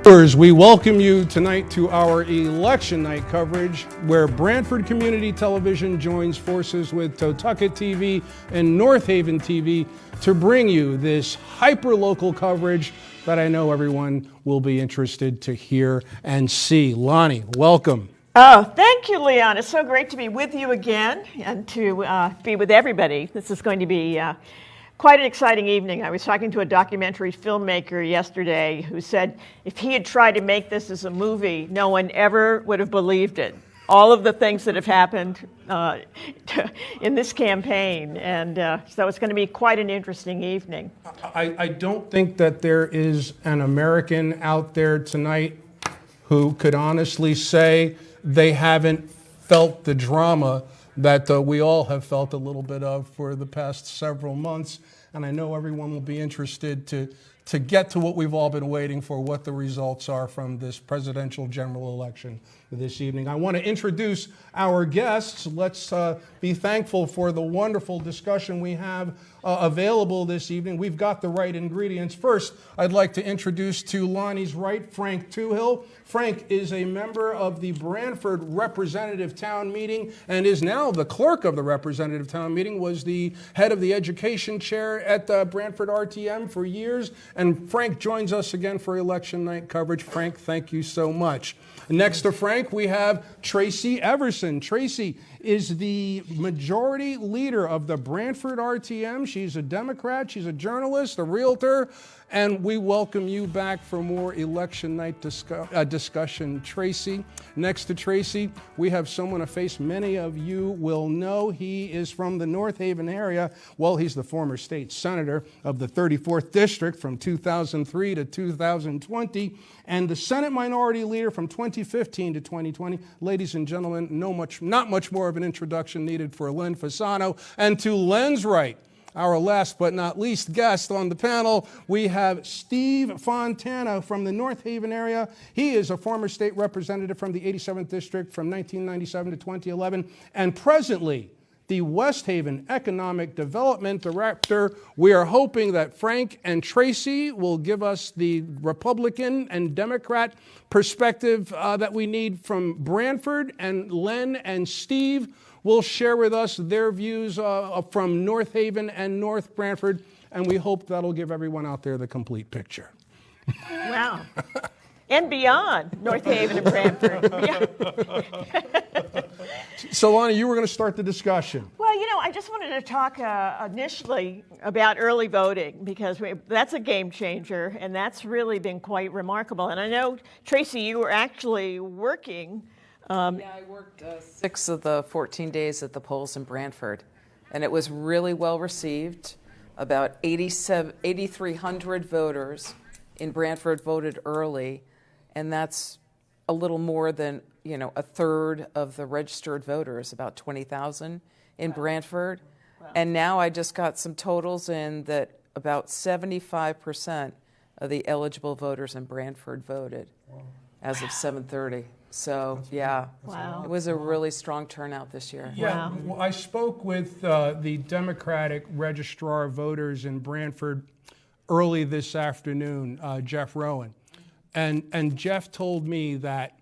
We welcome you tonight to our election night coverage, where Branford Community Television joins forces with Totucket TV and North Haven TV to bring you this hyper-local coverage that I know everyone will be interested to hear and see. Lonnie, welcome. Oh, thank you, Leon. It's so great to be with you again and to be with everybody. This is going to be quite an exciting evening. I was talking to a documentary filmmaker yesterday who said if he had tried to make this as a movie, no one ever would have believed it. All of the things that have happened in this campaign, and so it's going to be quite an interesting evening. I don't think that there is an American out there tonight who could honestly say they haven't felt the drama that we all have felt a little bit of for the past several months. And I know everyone will be interested to get to what we've all been waiting for, what the results are from this presidential general election this evening. I want to introduce our guests. Let's be thankful for the wonderful discussion we have available this evening. We've got the right ingredients. First, I'd like to introduce to Lonnie's right, Frank Toohill. Frank is a member of the Branford Representative Town Meeting and is now the clerk of the Representative Town Meeting, was the head of the education chair at Branford RTM for years. And Frank joins us again for election night coverage. Frank, thank you so much. Next to Frank, we have Tracy Everson. Tracy is the majority leader of the Branford RTM. She's a Democrat, she's a journalist, a realtor, and we welcome you back for more election night discussion, Tracy. Next to Tracy, we have someone, a face many of you will know. He is from the North Haven area. Well, he's the former state senator of the 34th District from 2003 to 2020, and the Senate Minority Leader from 2015 to 2020. Ladies and gentlemen, not much more of an introduction needed for Len Fasano. And to Len's right, our last but not least guest on the panel, we have Steve Fontana from the North Haven area. He is a former state representative from the 87th District from 1997 to 2011, and presently the West Haven Economic Development Director. We are hoping that Frank and Tracy will give us the Republican and Democrat perspective that we need from Branford, and Len and Steve will share with us their views from North Haven and North Branford, and we hope that'll give everyone out there the complete picture. Wow. And beyond North Haven and Branford. Yeah. So, Lonnie, you were going to start the discussion. Well, I just wanted to talk initially about early voting, because that's a game changer, and that's really been quite remarkable. And I know, Tracy, you were actually working. Yeah, I worked 6 of the 14 days at the polls in Branford, and it was really well received. About 8,300 voters in Branford voted early, and that's a little more than a third of the registered voters, about 20,000 in Branford. Wow. And now I just got some totals in that about 75% of the eligible voters in Branford voted as of 7:30. So, yeah, wow. It was a really strong turnout this year. Yeah, wow. Well, I spoke with the Democratic Registrar of Voters in Branford early this afternoon, Jeff Rowan. And Jeff told me that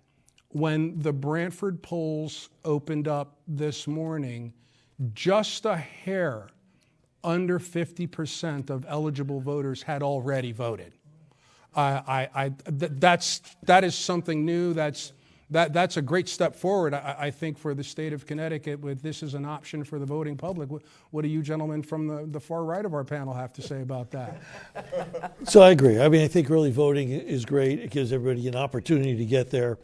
when the Branford polls opened up this morning, just a hair under 50% of eligible voters had already voted. That is something new. That's a great step forward, I think, for the state of Connecticut. With this as an option for the voting public. What do you gentlemen from the far right of our panel have to say about that? So I agree. I mean, I think early voting is great. It gives everybody an opportunity to get there.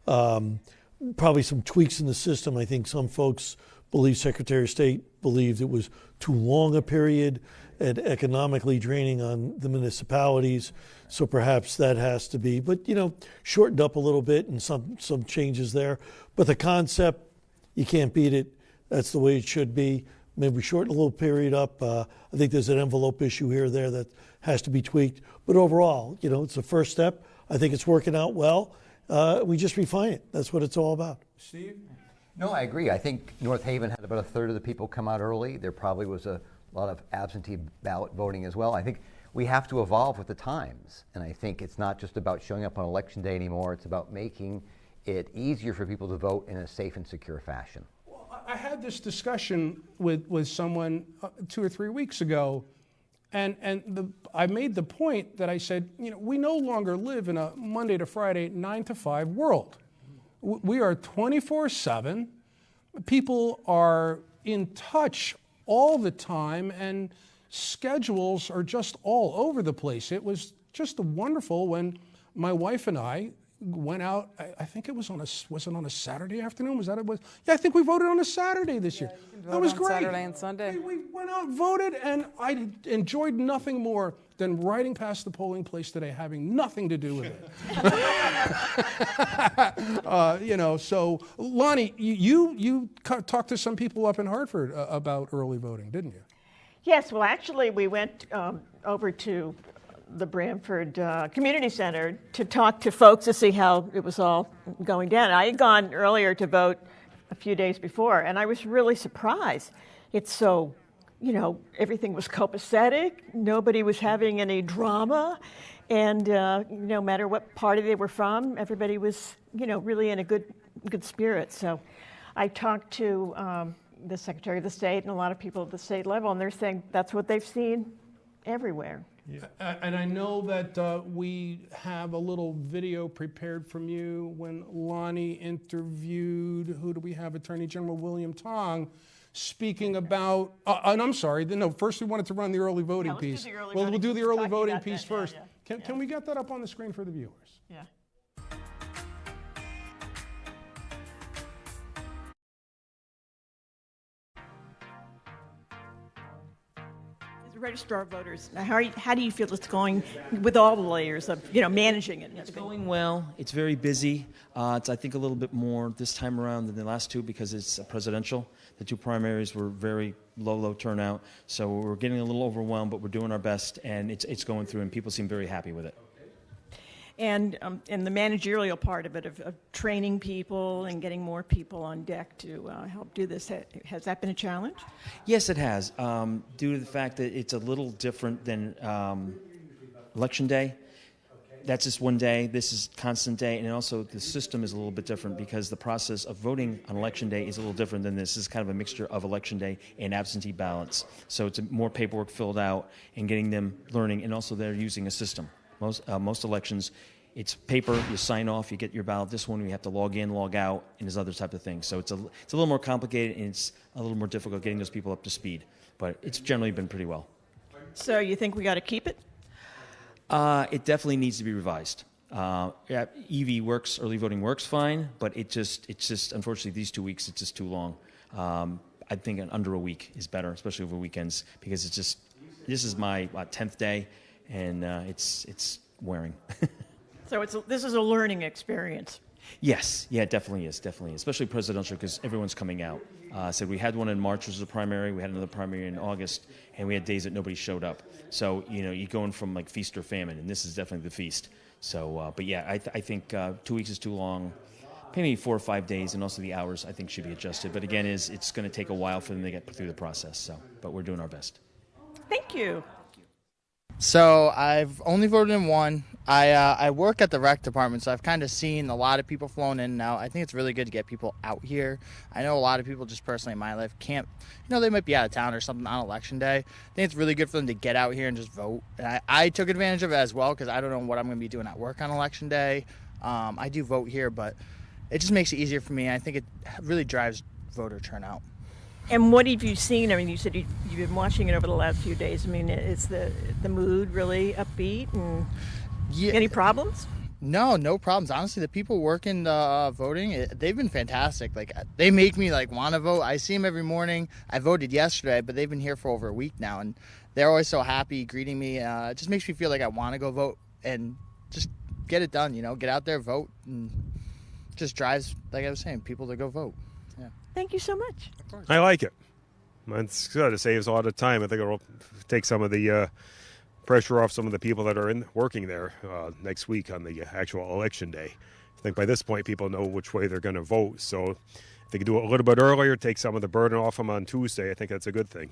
Probably some tweaks in the system. I think some folks believe Secretary of State believed it was too long a period and economically draining on the municipalities. So perhaps that has to be, but shortened up a little bit and some changes there. But the concept, you can't beat it. That's the way it should be. Maybe shorten a little period up. I think there's an envelope issue here or there that has to be tweaked. But overall, it's the first step. I think it's working out well. We just refine it. That's what it's all about. Steve? No, I agree. I think North Haven had about a third of the people come out early. There probably was a lot of absentee ballot voting as well. I think we have to evolve with the times. And I think it's not just about showing up on election day anymore. It's about making it easier for people to vote in a safe and secure fashion. Well, I had this discussion with someone 2 or 3 weeks ago, and I made the point that I said, we no longer live in a Monday to Friday 9 to 5 world. We are 24/7. People are in touch all the time, and schedules are just all over the place. It was just wonderful when my wife and I went out. I think it was was it on a Saturday afternoon? Was that it? Yeah, I think we voted on a Saturday this year. That was on great. Saturday and Sunday. We went out, voted, and I enjoyed nothing more than riding past the polling place today, having nothing to do with it. So Lonnie, you talked to some people up in Hartford about early voting, didn't you? Yes, well, actually, we went over to the Branford Community Center to talk to folks to see how it was all going down. I had gone earlier to vote a few days before, and I was really surprised. It's so, everything was copacetic. Nobody was having any drama. And no matter what party they were from, everybody was, really in a good spirit. So I talked to the Secretary of the State and a lot of people at the state level, and they're saying that's what they've seen everywhere. Yeah. And I know that we have a little video prepared from you when Lonnie interviewed, who do we have, Attorney General William Tong, speaking about, and I'm sorry, no, first we wanted to run the early voting piece. We'll do the early voting piece first. Can we get that up on the screen for the viewers? Yeah. Registrar voters. Now, how do you feel it's going with all the layers of managing it? It's going well. It's very busy. It's I think a little bit more this time around than the last two because it's presidential. The two primaries were very low turnout, so we're getting a little overwhelmed, but we're doing our best, and it's going through, and people seem very happy with it. And the managerial part of it, of training people and getting more people on deck to help do this, has that been a challenge? Yes, it has, due to the fact that it's a little different than Election Day. That's just one day. This is constant day. And also the system is a little bit different because the process of voting on Election Day is a little different than this. This is kind of a mixture of Election Day and absentee ballots. So it's more paperwork filled out and getting them learning. And also they're using a system. Most elections, it's paper, you sign off, you get your ballot. This one, we have to log in, log out, and there's other type of things. So it's a little more complicated, and it's a little more difficult getting those people up to speed. But it's generally been pretty well. So you think we got to keep it? It definitely needs to be revised. EV works, early voting works fine, but it's just unfortunately these 2 weeks, it's just too long. I think under a week is better, especially over weekends, because this is my 10th day, and it's wearing. So this is a learning experience. Yes, yeah, it definitely is, especially presidential because everyone's coming out. So we had one in March, which was a primary. We had another primary in August, and we had days that nobody showed up. So you're going from like feast or famine, and this is definitely the feast. So, but yeah, I think 2 weeks is too long. Maybe 4 or 5 days, and also the hours I think should be adjusted. But again, it's going to take a while for them to get through the process. So, but we're doing our best. Thank you. So I've only voted in one. I work at the rec department, so I've kind of seen a lot of people flown in and out. I think it's really good to get people out here. I know a lot of people just personally in my life can't, they might be out of town or something on election day. I think it's really good for them to get out here and just vote. And I took advantage of it as well because I don't know what I'm going to be doing at work on election day. I do vote here, but it just makes it easier for me. I think it really drives voter turnout. And what have you seen? I mean, you said you've been watching it over the last few days. I mean, is the mood really upbeat? And any problems? No problems. Honestly, the people working voting, they've been fantastic. Like, they make me want to vote. I see them every morning. I voted yesterday, but they've been here for over a week now, and they're always so happy greeting me. It just makes me feel like I want to go vote and just get it done. Get out there, vote, and just drives, like I was saying, people to go vote. Yeah. Thank you so much. I like it. It's good. It saves a lot of time. I think it'll take some of the pressure off some of the people that are working there next week on the actual election day. I think by this point people know which way they're going to vote. So if they can do it a little bit earlier, take some of the burden off them on Tuesday, I think that's a good thing.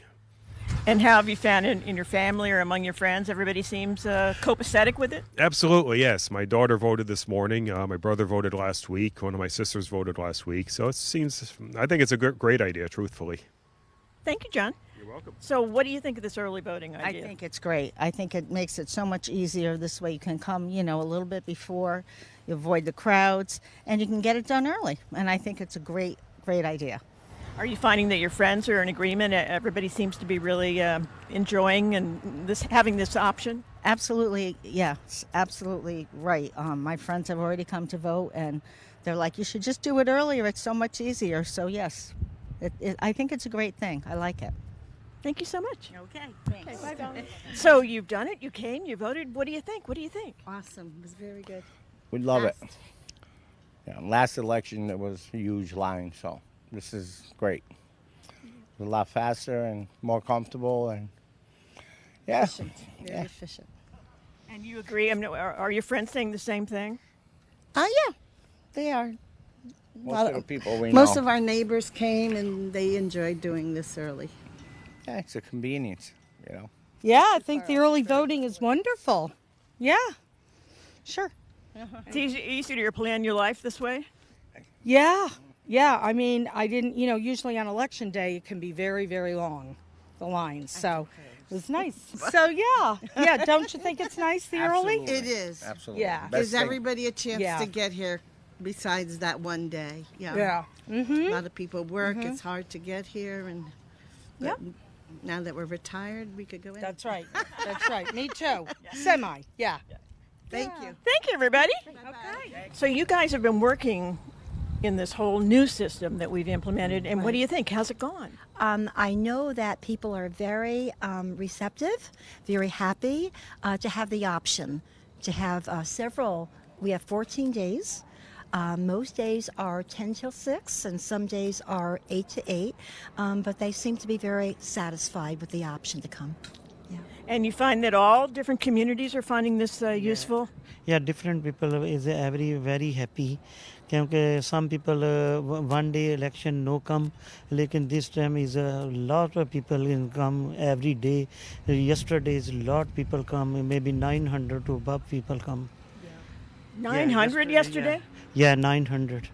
And how have you found it in your family or among your friends? Everybody seems copacetic with it? Absolutely, yes. My daughter voted this morning. My brother voted last week. One of my sisters voted last week. So I think it's a great idea, truthfully. Thank you, John. You're welcome. So what do you think of this early voting idea? I think it's great. I think it makes it so much easier. This way you can come, a little bit before, you avoid the crowds, and you can get it done early. And I think it's a great, great idea. Are you finding that your friends are in agreement? Everybody seems to be really enjoying and having this option? Absolutely, yes, absolutely right. My friends have already come to vote, and they're like, you should just do it earlier. It's so much easier. So, yes, I think it's a great thing. I like it. Thank you so much. Okay, thanks. Okay, bye, So you've done it. You came. You voted. What do you think? Awesome. It was very good. We love it. Yeah, last election, there was a huge line, so this is great. It's a lot faster and more comfortable, and yeah. Efficient. Very efficient. And you agree? Are your friends saying the same thing? Yeah, they are. Most of the people we know. Most of our neighbors came, and they enjoyed doing this early. Yeah, it's a convenience, Yeah, I think the early voting is wonderful. Yeah, sure. It's easier to plan your life this way? Yeah. I mean, I didn't, usually on election day it can be very, very long, the lines. So it was nice. So yeah. Don't you think it's nice, the early? Absolutely. It is. Absolutely. Yeah. Best Gives thing. everybody a chance Yeah. to get here besides that one day. Yeah. A lot of people work. It's hard to get here. And Yep. now that we're retired, we could go in. That's right. Me too. Semi. Yeah. Thank you. Thank you, everybody. Okay. So you guys have been working in this whole new system that we've implemented, and what do you think? How's it gone? I know that people are very receptive, very happy to have the option to have we have 14 days. Most days are 10 till 6, and some days are 8 to 8, but they seem to be very satisfied with the option to come. Yeah. And you find that all different communities are finding this useful? Yeah, different people is very happy. क्योंकि some people one day election no come, लेकिन this time is a lot of people in come every day. Yesterday's lot people come, maybe 900 to above people come. 900 yesterday? Yeah, 900.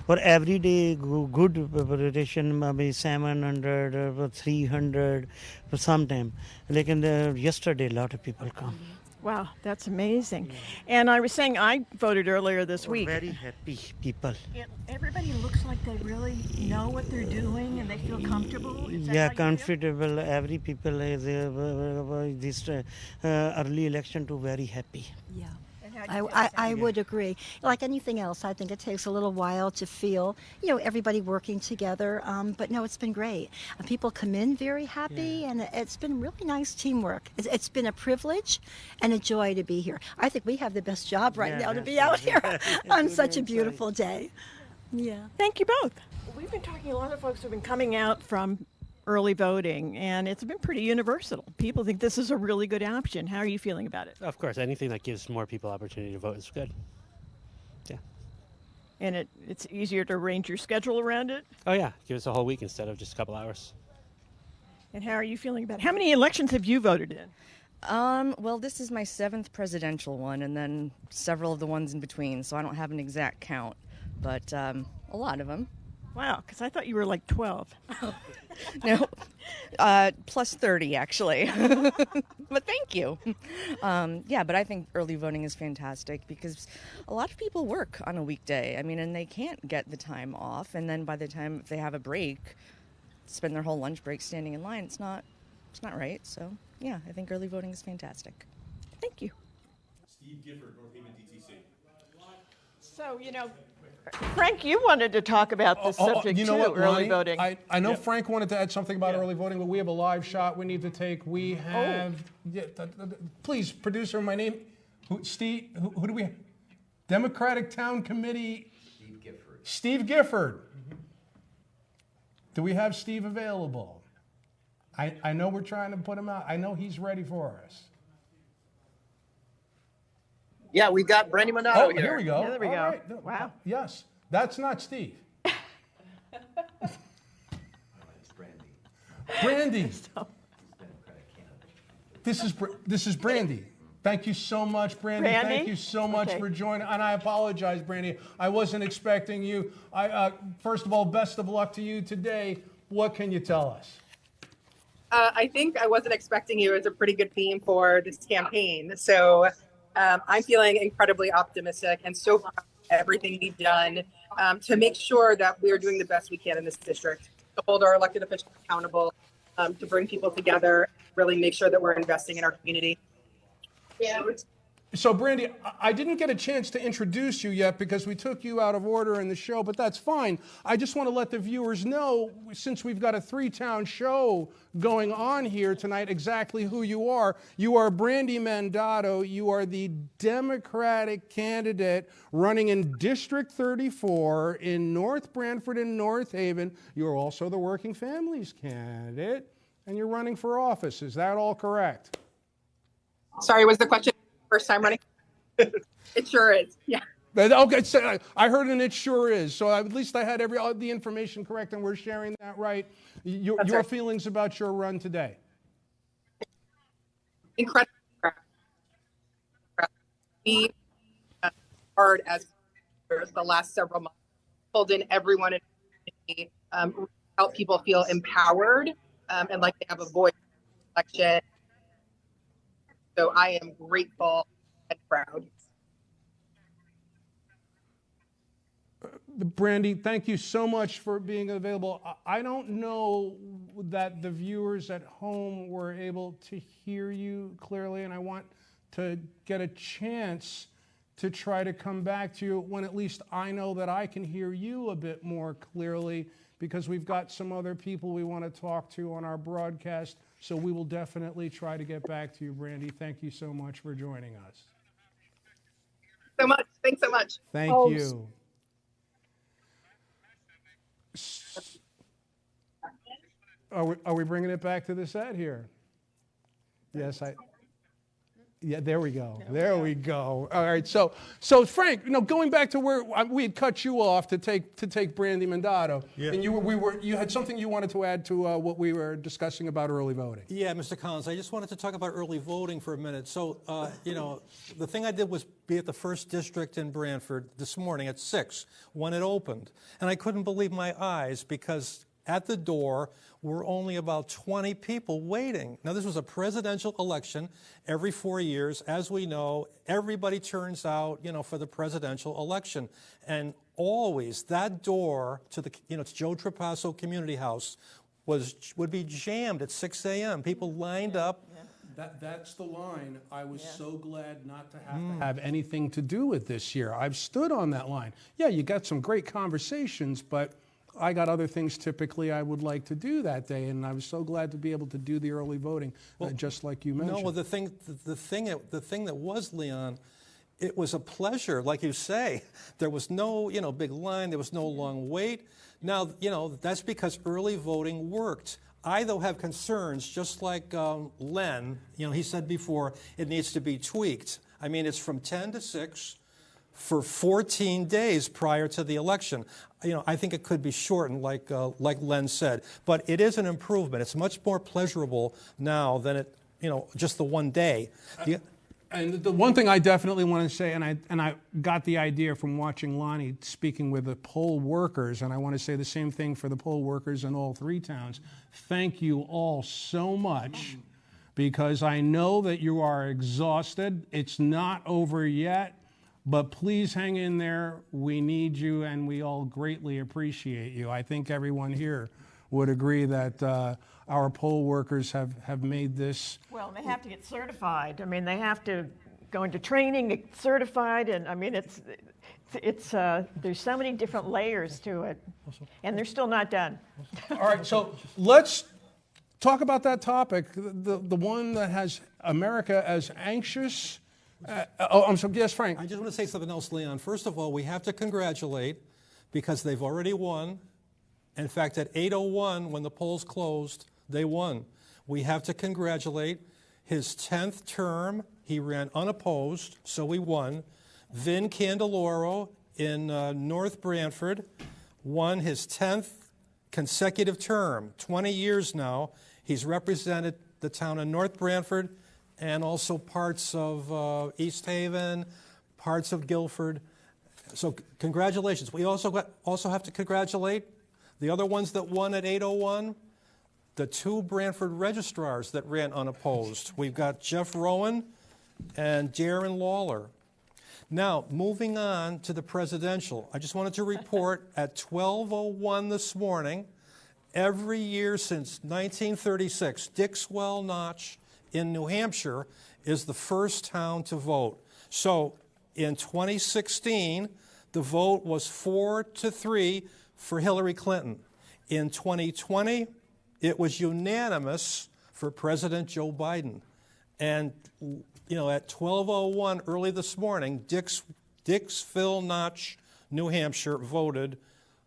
But every day good preparation, maybe 700 or 300 sometime. Lekin yesterday a lot of people come. Wow, that's amazing. And I was saying I voted earlier this week. Very happy people. Everybody looks like they really know what they're doing and they feel comfortable. Is that how you feel? Comfortable. Every people is this early election to very happy. Yeah. I would agree. Like anything else, I think it takes a little while to feel, everybody working together. But no, it's been great. People come in very happy, and it's been really nice teamwork. It's been a privilege and a joy to be here. I think we have the best job right now to be out here on such a beautiful day. Yeah. Thank you both. We've been talking to a lot of folks who've been coming out from early voting, and it's been pretty universal. People think this is a really good option. How are you feeling about it? Of course, anything that gives more people opportunity to vote is good. Yeah. And it's easier to arrange your schedule around it? Oh yeah, give us a whole week instead of just a couple hours. And how are you feeling about it? How many elections have you voted in? Well, this is my 7th presidential one, and then several of the ones in between, so I don't have an exact count, but a lot of them. Wow, because I thought you were like 12. No, plus 30 actually. But thank you. Yeah, but I think early voting is fantastic because a lot of people work on a weekday. I mean, and they can't get the time off, and then by the time they have a break, spend their whole lunch break standing in line. It's not right. So yeah, I think early voting is fantastic. Thank you. Steve Gifford, North Haven DTC. So, Frank, you wanted to talk about this subject you know too, what, early Lonnie? voting. I know Frank wanted to add something about early voting, but we have a live shot we need to take. We have, please, producer, my name, Steve, who do we have? Democratic Town Committee. Steve Gifford. Steve Gifford. Do we have Steve available? I know we're trying to put him out. I know he's ready for us. Yeah, we got Brandy Minato here. Here we go. Yeah, there we go. Right. Wow. Yes, that's not Steve. Brandy. This is Brandy. Thank you so much, Brandy. Brandy? Thank you so much Okay. for joining. And I apologize, Brandy. I wasn't expecting you. First of all, best of luck to you today. What can you tell us? I think I wasn't expecting you as a pretty good theme for this campaign. So I'm feeling incredibly optimistic and so proud of everything we've done to make sure that we're doing the best we can in this district, to hold our elected officials accountable, to bring people together, really make sure that we're investing in our community. Yeah. So, Brandy, I didn't get a chance to introduce you yet because we took you out of order in the show, but that's fine. I just want to let the viewers know, since we've got a three-town show going on here tonight, exactly who you are. You are Brandy Mandato. You are the Democratic candidate running in District 34 in North Branford and North Haven. You're also the Working Families candidate, and you're running for office. Is that all correct? Sorry, was the question first time running? It sure is. Yeah. Okay, so I heard and it sure is. So at least I had all the information correct, and we're sharing that right. Your right. feelings about your run today? Incredible. We hard as the last several months, pulled in everyone in the community, help people feel empowered and like they have a voice in the election. So I am grateful and proud. Brandy, thank you so much for being available. I don't know that the viewers at home were able to hear you clearly, and I want to get a chance to try to come back to you when at least I know that I can hear you a bit more clearly, because we've got some other people we want to talk to on our broadcast. So we will definitely try to get back to you, Brandy. Thank you so much for joining us. So much. Thanks so much. Thank you. Are we bringing it back to the set here? Yes, yeah, there we go. There we go. All right. So Frank, going back to where we had cut you off to take Brandy Mandato, yeah. And you had something you wanted to add to what we were discussing about early voting. Yeah, Mr. Collins, I just wanted to talk about early voting for a minute. So, the thing I did was be at the first district in Branford this morning at 6 when it opened, and I couldn't believe my eyes because at the door were only about 20 people waiting. Now, this was a presidential election every 4 years. As we know, everybody turns out, for the presidential election. And always that door to the, it's Joe Trapasso Community House would be jammed at 6 a.m. People lined up. That's the line I was so glad not to have anything to do with this year. I've stood on that line. Yeah, you got some great conversations, but I got other things typically I would like to do that day, and I was so glad to be able to do the early voting, just like you mentioned. No, well, the thing that was, Leon, it was a pleasure, like you say. There was no, big line. There was no long wait. Now, that's because early voting worked. I, though, have concerns, just like Len. He said before, it needs to be tweaked. I mean, it's from 10 to 6. For 14 days prior to the election. I think it could be shortened, like Len said. But it is an improvement. It's much more pleasurable now than it, just the one day. And the one thing I definitely want to say, and I got the idea from watching Lonnie speaking with the poll workers, and I want to say the same thing for the poll workers in all three towns. Thank you all so much, because I know that you are exhausted. It's not over yet. But please hang in there. We need you, and we all greatly appreciate you. I think everyone here would agree that our poll workers have made this. Well, they have to get certified. I mean, they have to go into training, get certified, and I mean, it's there's so many different layers to it, and they're still not done. All right, so let's talk about that topic, the one that has America as anxious. I'm sorry. Yes, Frank. I just want to say something else, Leon. First of all, we have to congratulate, because they've already won. In fact, at 8:01, when the polls closed, they won. We have to congratulate his 10th term. He ran unopposed, so we won. Vin Candeloro in North Branford won his 10th consecutive term, 20 years now. He's represented the town of North Branford and also parts of East Haven, parts of Guilford. So congratulations. We also have to congratulate the other ones that won at 801, the 2 Branford registrars that ran unopposed. We've got Jeff Rowan and Darren Lawler. Now, moving on to the presidential, I just wanted to report at 12:01 this morning, every year since 1936, Dixwell Notch in New Hampshire is the first town to vote. So in 2016, the vote was 4-3 for Hillary Clinton. In 2020, it was unanimous for President Joe Biden. And, you know, at 12:01 early this morning, Dixville Notch, New Hampshire, voted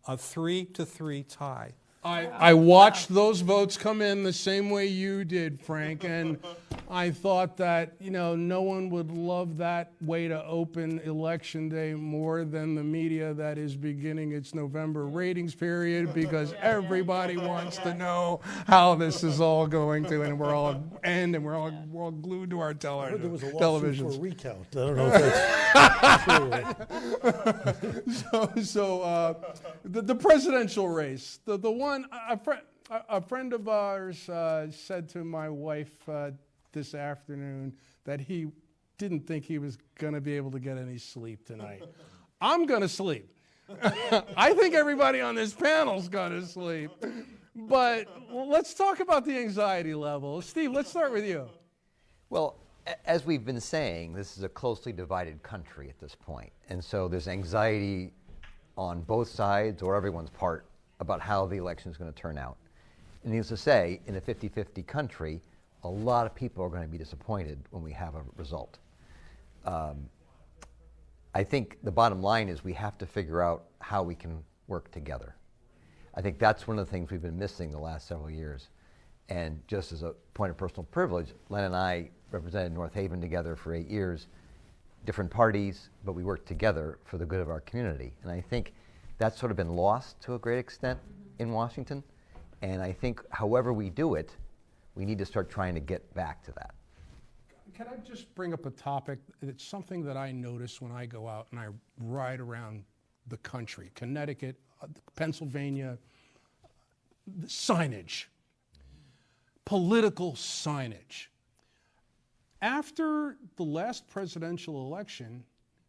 a 3-3 tie. I watched those votes come in the same way you did, Frank, and I thought that, you know, no one would love that way to open Election Day more than the media that is beginning its November ratings period, because everybody wants to know how this is all going to, and we're all glued to our television. There was a lawsuit for a recount. I don't know if that's the presidential race, the one a friend of ours said to my wife this afternoon that he didn't think he was going to be able to get any sleep tonight. I'm going to sleep. I think everybody on this panel's going to sleep. But let's talk about the anxiety level. Steve, let's start with you. Well, as we've been saying, this is a closely divided country at this point. And so there's anxiety on both sides or everyone's part about how the election is going to turn out. And needless to say, in a 50-50 country, a lot of people are going to be disappointed when we have a result. I think the bottom line is we have to figure out how we can work together. I think that's one of the things we've been missing the last several years. And just as a point of personal privilege, Len and I represented North Haven together for 8 years, different parties, but we worked together for the good of our community. And I think that's sort of been lost to a great extent in Washington. And I think however we do it, we need to start trying to get back to that. Can I just bring up a topic? It's something that I notice when I go out and I ride around the country, Connecticut, Pennsylvania, signage, political signage. After the last presidential election,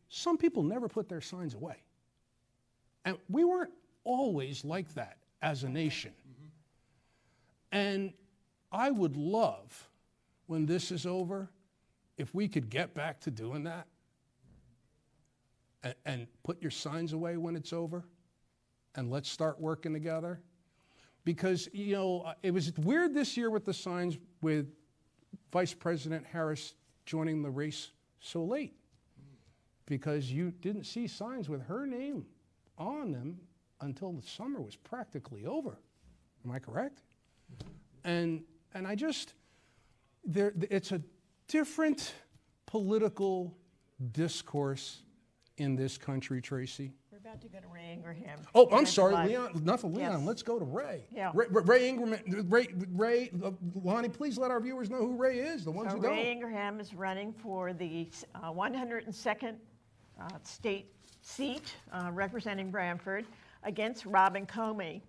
some people never put their signs away. And we weren't always like that as a nation. And I would love, when this is over, if we could get back to doing that and put your signs away when it's over and let's start working together. Because, you know, it was weird this year with the signs with Vice President Harris joining the race so late, because you didn't see signs with her name on them until the summer was practically over. Am I correct? And I just, it's a different political discourse in this country, Tracy. We're about to go to Ray Ingraham. Oh, I'm sorry, Leon. Enough of Leon. Yes. Let's go to Ray. Yeah. Ray Ingraham. Ray. Lonnie, please let our viewers know who Ray is. The ones who don't. Ray Ingraham is running for the 102nd state seat, representing Branford, against Robin Comey.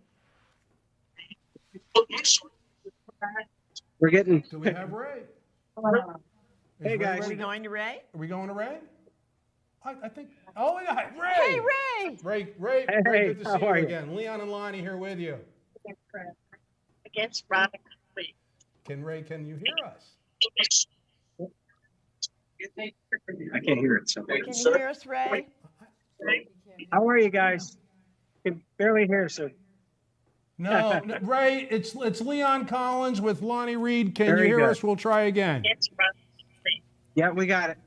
We're getting. Do we have Ray? Hey guys. Are we going to Ray? Are we going to Ray? I think. Oh yeah, Ray. Hey, Ray. Ray. Hey, Good to how see are you you? again. Leon and Lonnie here with you. Against Robin Comey. Can you hear us? I can't hear it. So. Can you hear us, Ray? How are you guys? Can barely hear, so. No, Ray. It's Leon Collins with Lonnie Reed. Can Very you hear good. us? We'll try again. Yeah, we got it.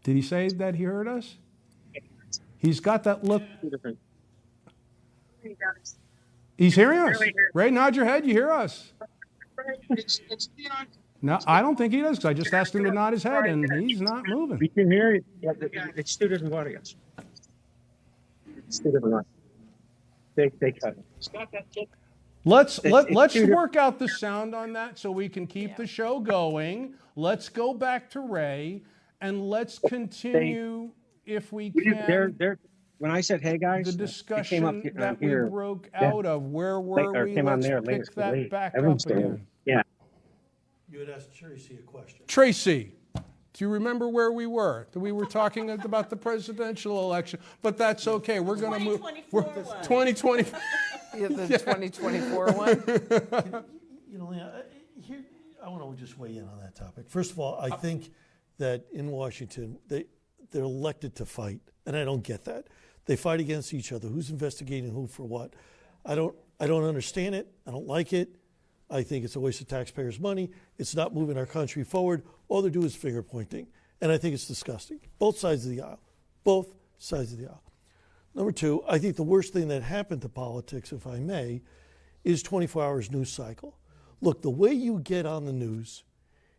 Did he say that he heard us? He's got that look. He's hearing us. Ray, nod your head. You hear us? No, I don't think he does, because I just asked him to nod his head, and he's not moving. We can hear it. Yeah, it's two different audios. It's two different audios. They cut it. Let's two di- work out the sound on that so we can keep the show going. Let's go back to Ray and let's continue, if we can, They're when I said, "Hey guys," the they came up discussion that we here. broke Yeah. out of. Where Late, were or we? came on Let's there pick that late. back Everyone's up still again. Yeah. You had asked Tracy a question. Tracy, do you remember where we were? We were talking about the presidential election, but that's okay. We're going to move. 2020. Yeah, the 2024 one. You know, here, I want to just weigh in on that topic. First of all, I think that in Washington, they're elected to fight, and I don't get that. They fight against each other. Who's investigating who for what? I don't understand it. I don't like it. I think it's a waste of taxpayers' money. It's not moving our country forward. All they do is finger pointing, and I think it's disgusting. Both sides of the aisle. Both sides of the aisle. Number two, I think the worst thing that happened to politics, if I may, is 24 hours news cycle. Look, the way you get on the news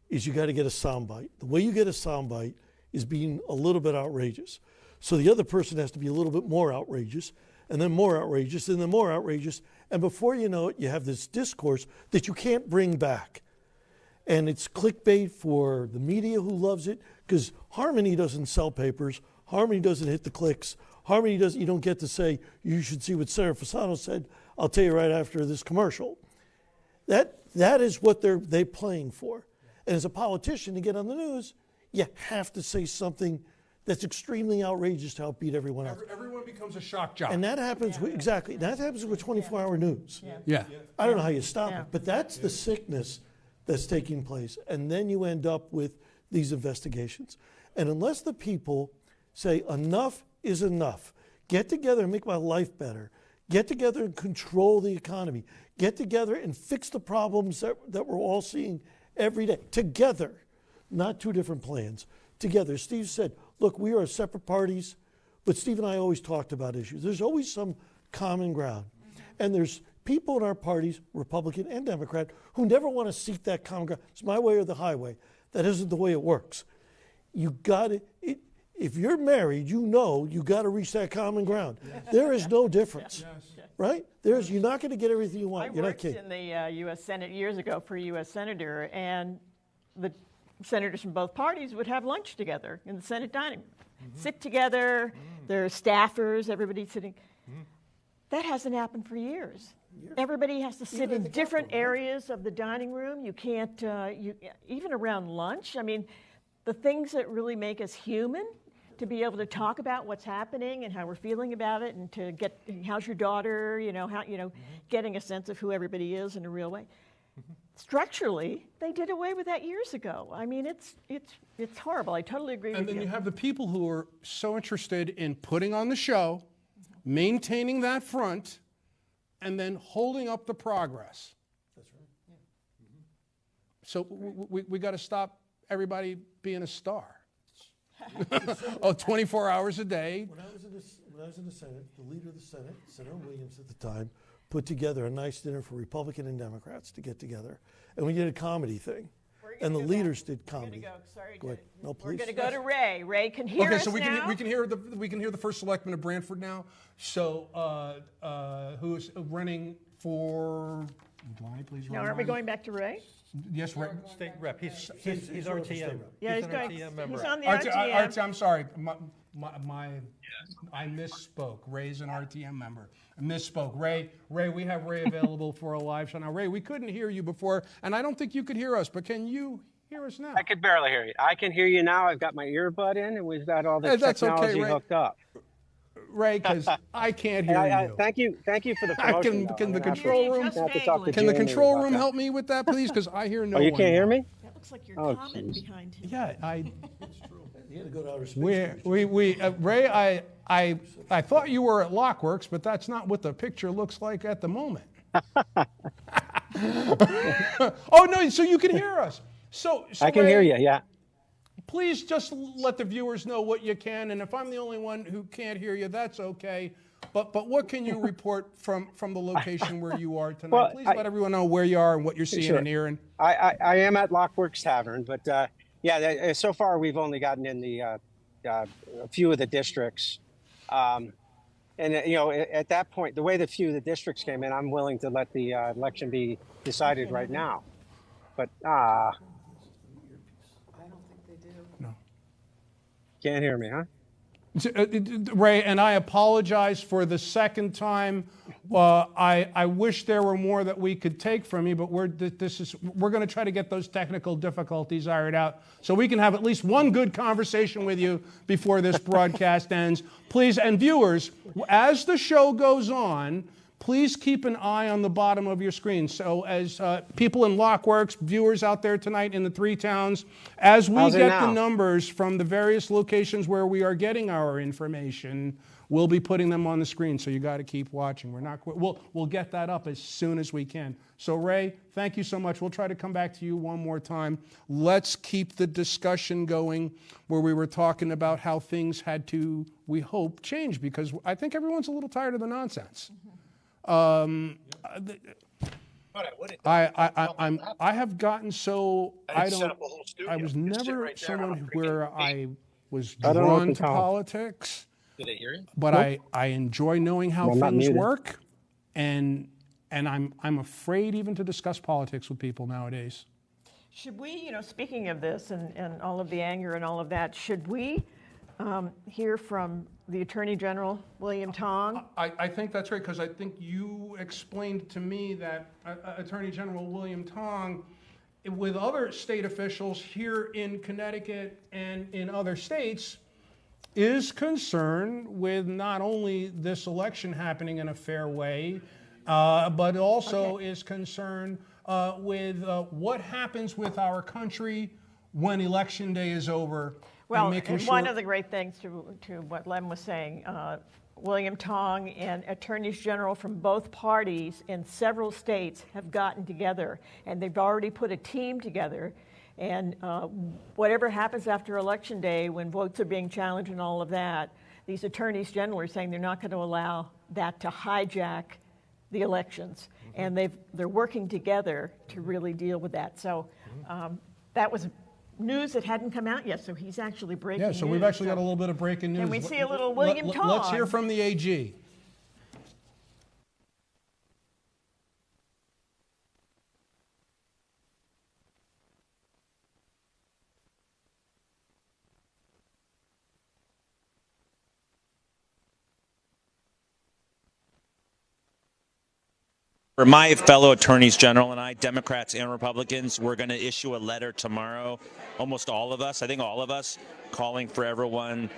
is you got to get a soundbite. The way you get a soundbite is being a little bit outrageous. So the other person has to be a little bit more outrageous, and then more outrageous, and then more outrageous. And before you know it, you have this discourse that you can't bring back. And it's clickbait for the media who loves it, because Harmony doesn't sell papers. Harmony doesn't hit the clicks. Harmony doesn't, you don't get to say, you should see what Senator Fasano said. I'll tell you right after this commercial. That is what they're playing for. And as a politician, to get on the news, you have to say something that's extremely outrageous to outbeat everyone else. Everyone becomes a shock jock. And that happens exactly. That happens with 24-hour news. Yeah. I don't know how you stop it, but that's the sickness that's taking place. And then you end up with these investigations. And unless the people say enough is enough, get together and make my life better, get together and control the economy, get together and fix the problems that we're all seeing every day, together, not two different plans, together. Steve said, look, we are separate parties, but Steve and I always talked about issues. There's always some common ground. And there's people in our parties, Republican and Democrat, who never want to seek that common ground. It's my way or the highway. That isn't the way it works. You got to, if you're married, you know you got to reach that common ground. There is no difference, right? You're not going to get everything you want. I You're not worked kidding. in the U.S. Senate years ago for a U.S. senator, and the senators from both parties would have lunch together in the Senate dining room, sit together. There are staffers, everybody sitting. That hasn't happened for years. Everybody has to sit in different areas of the dining room. You can't, even around lunch. I mean, the things that really make us human, to be able to talk about what's happening and how we're feeling about it, and to get, how's your daughter, getting a sense of who everybody is in a real way. Structurally, they did away with that years ago. I mean, it's horrible. I totally agree with you. And then you have the people who are so interested in putting on the show, maintaining that front, and then holding up the progress. That's right. So we got to stop everybody being a star. 24 hours a day. When I was in the Senate, the leader of the Senate, Senator Williams at the time, put together a nice dinner for Republican and Democrats to get together. And we did a comedy thing. And the leaders did comedy. Go ahead. No, please. We're going to go to Ray. Ray can hear us so we now. can hear the first selectman of Branford now. So who is running for? Please. Now, aren't we going back to Ray? Yes, Ray. State rep. He's RTM. Yeah, he's an RTM member. He's on the RTM. I'm sorry. I misspoke. Ray's an RTM member. I misspoke. Ray, we have Ray available for a live show now. Ray, we couldn't hear you before, and I don't think you could hear us, but can you hear us now? I could barely hear you. I can hear you now. I've got my earbud in, and we've got all this technology hooked up. Ray, because I can't hear you. Thank you for the promotion. Can the control room? Can the control room help me with that, please? Because I hear no one. Oh, you can't hear me? That looks like your comment behind him. Yeah, It's true. You had to go to outer space. Ray, I thought you were at Lockworks, but that's not what the picture looks like at the moment. Oh no! So you can hear us. So I can hear you. Yeah. Please just let the viewers know what you can, and if I'm the only one who can't hear you, that's okay. But what can you report from the location where you are tonight? Well, Please let everyone know where you are and what you're seeing and hearing. I am at Lockworks Tavern, but so far we've only gotten in the a few of the districts. And at that point, the way the few of the districts came in, I'm willing to let the election be decided right now. But I don't think they do. No. Can't hear me, huh? Ray, and I apologize for the second time. I wish there were more that we could take from you, but we're going to try to get those technical difficulties ironed out so we can have at least one good conversation with you before this broadcast ends. Please, and viewers, as the show goes on, please keep an eye on the bottom of your screen. So as people in Lockworks, viewers out there tonight in the 3 towns, as we get the numbers from the various locations where we are getting our information, we'll be putting them on the screen. So you got to keep watching. We'll get that up as soon as we can. So Ray, thank you so much. We'll try to come back to you one more time. Let's keep the discussion going where we were talking about how things had to, we hope, change, because I think everyone's a little tired of the nonsense. I have gotten so I was never someone where I was drawn to politics, but I enjoy knowing how things work, and I'm afraid even to discuss politics with people nowadays. Should we, speaking of this and all of the anger and all of that, should we hear from the Attorney General, William Tong? I think that's right, because I think you explained to me that Attorney General William Tong, with other state officials here in Connecticut and in other states, is concerned with not only this election happening in a fair way, but also is concerned with what happens with our country when Election Day is over. Well, and one of the great things to what Lem was saying, William Tong and attorneys general from both parties in several states have gotten together, and they've already put a team together. And whatever happens after Election Day, when votes are being challenged and all of that, these attorneys general are saying they're not going to allow that to hijack the elections. And they're working together to really deal with that. So that was news that hadn't come out yet, so he's actually breaking news. Yeah, so we've actually got a little bit of breaking news. And we see a little William Tong. Let's hear from the AG. For my fellow attorneys general and I, Democrats and Republicans, we're going to issue a letter tomorrow, almost all of us, I think all of us, calling for everyone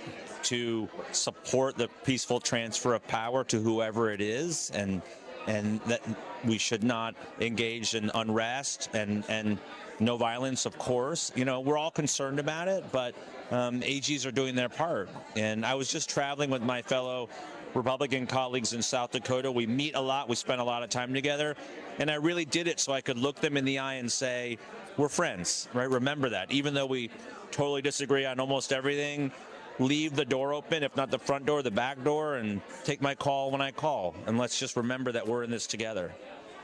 to support the peaceful transfer of power to whoever it is, and that we should not engage in unrest and no violence, of course. We're all concerned about it, but AGs are doing their part. And I was just traveling with my fellow Republican colleagues in South Dakota. We meet a lot. We spend a lot of time together. And I really did it so I could look them in the eye and say, we're friends, right? Remember that. Even though we totally disagree on almost everything, leave the door open, if not the front door, the back door, and take my call when I call. And let's just remember that we're in this together.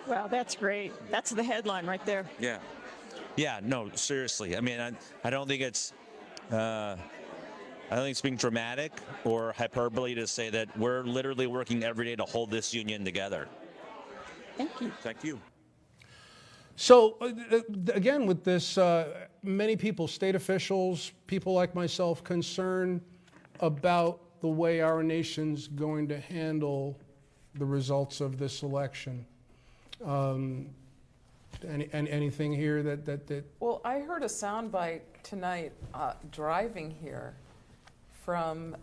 Wow, that's great. That's the headline right there. Yeah. Yeah, no, seriously. I mean, I don't think it's... I don't think it's being dramatic or hyperbole to say that we're literally working every day to hold this union together. Thank you. Thank you. So, again, with this, many people, state officials, people like myself, concerned about the way our nation's going to handle the results of this election. Anything here that... Well, I heard a soundbite tonight driving here from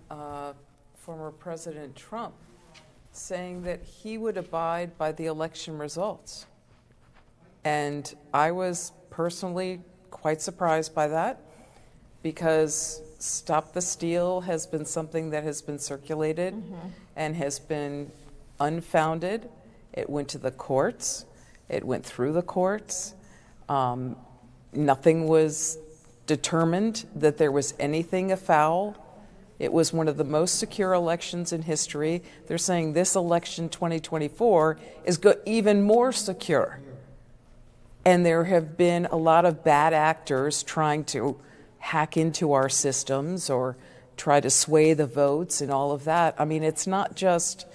former President Trump saying that he would abide by the election results. And I was personally quite surprised by that, because Stop the Steal has been something that has been circulated and has been unfounded. It went to the courts. It went through the courts. Nothing was determined that there was anything afoul. It was one of the most secure elections in history. They're saying this election, 2024, is even more secure. And there have been a lot of bad actors trying to hack into our systems or try to sway the votes and all of that. I mean, it's not just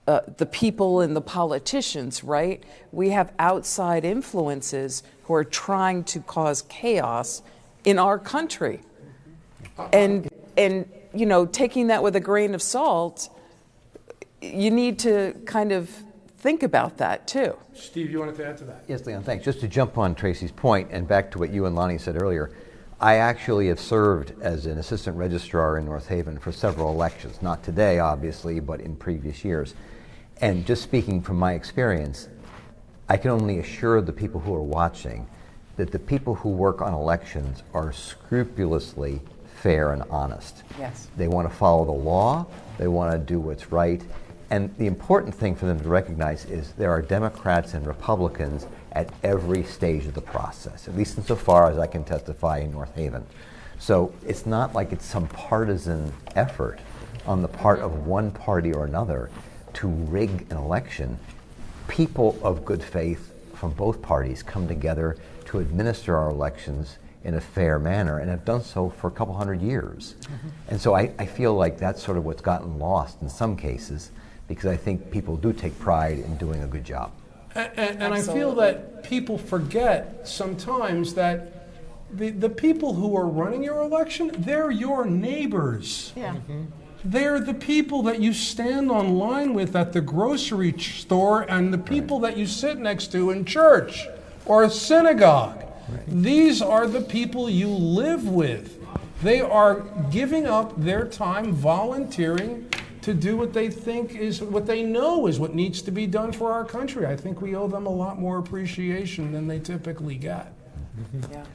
the people and the politicians, right? We have outside influences who are trying to cause chaos in our country. And you know, taking that with a grain of salt, you need to kind of think about that too. Steve, you wanted to add to that? Yes, Leon, thanks. Just to jump on Tracy's point and back to what you and Lonnie said earlier, I actually have served as an assistant registrar in North Haven for several elections, not today, obviously, but in previous years. And just speaking from my experience, I can only assure the people who are watching that the people who work on elections are scrupulously fair and honest. Yes. They want to follow the law, they want to do what's right, and the important thing for them to recognize is there are Democrats and Republicans at every stage of the process, at least insofar as I can testify in North Haven. So it's not like it's some partisan effort on the part of one party or another to rig an election. People of good faith from both parties come together to administer our elections in a fair manner and have done so for a couple hundred years. And so I feel like that's sort of what's gotten lost in some cases, because I think people do take pride in doing a good job. And I feel that people forget sometimes that the people who are running your election, they're your neighbors. Yeah. They're the people that you stand on line with at the grocery store and the people that you sit next to in church or a synagogue. These are the people you live with. They are giving up their time volunteering to do what they think is, what they know is what needs to be done for our country. I think we owe them a lot more appreciation than they typically get. Yeah.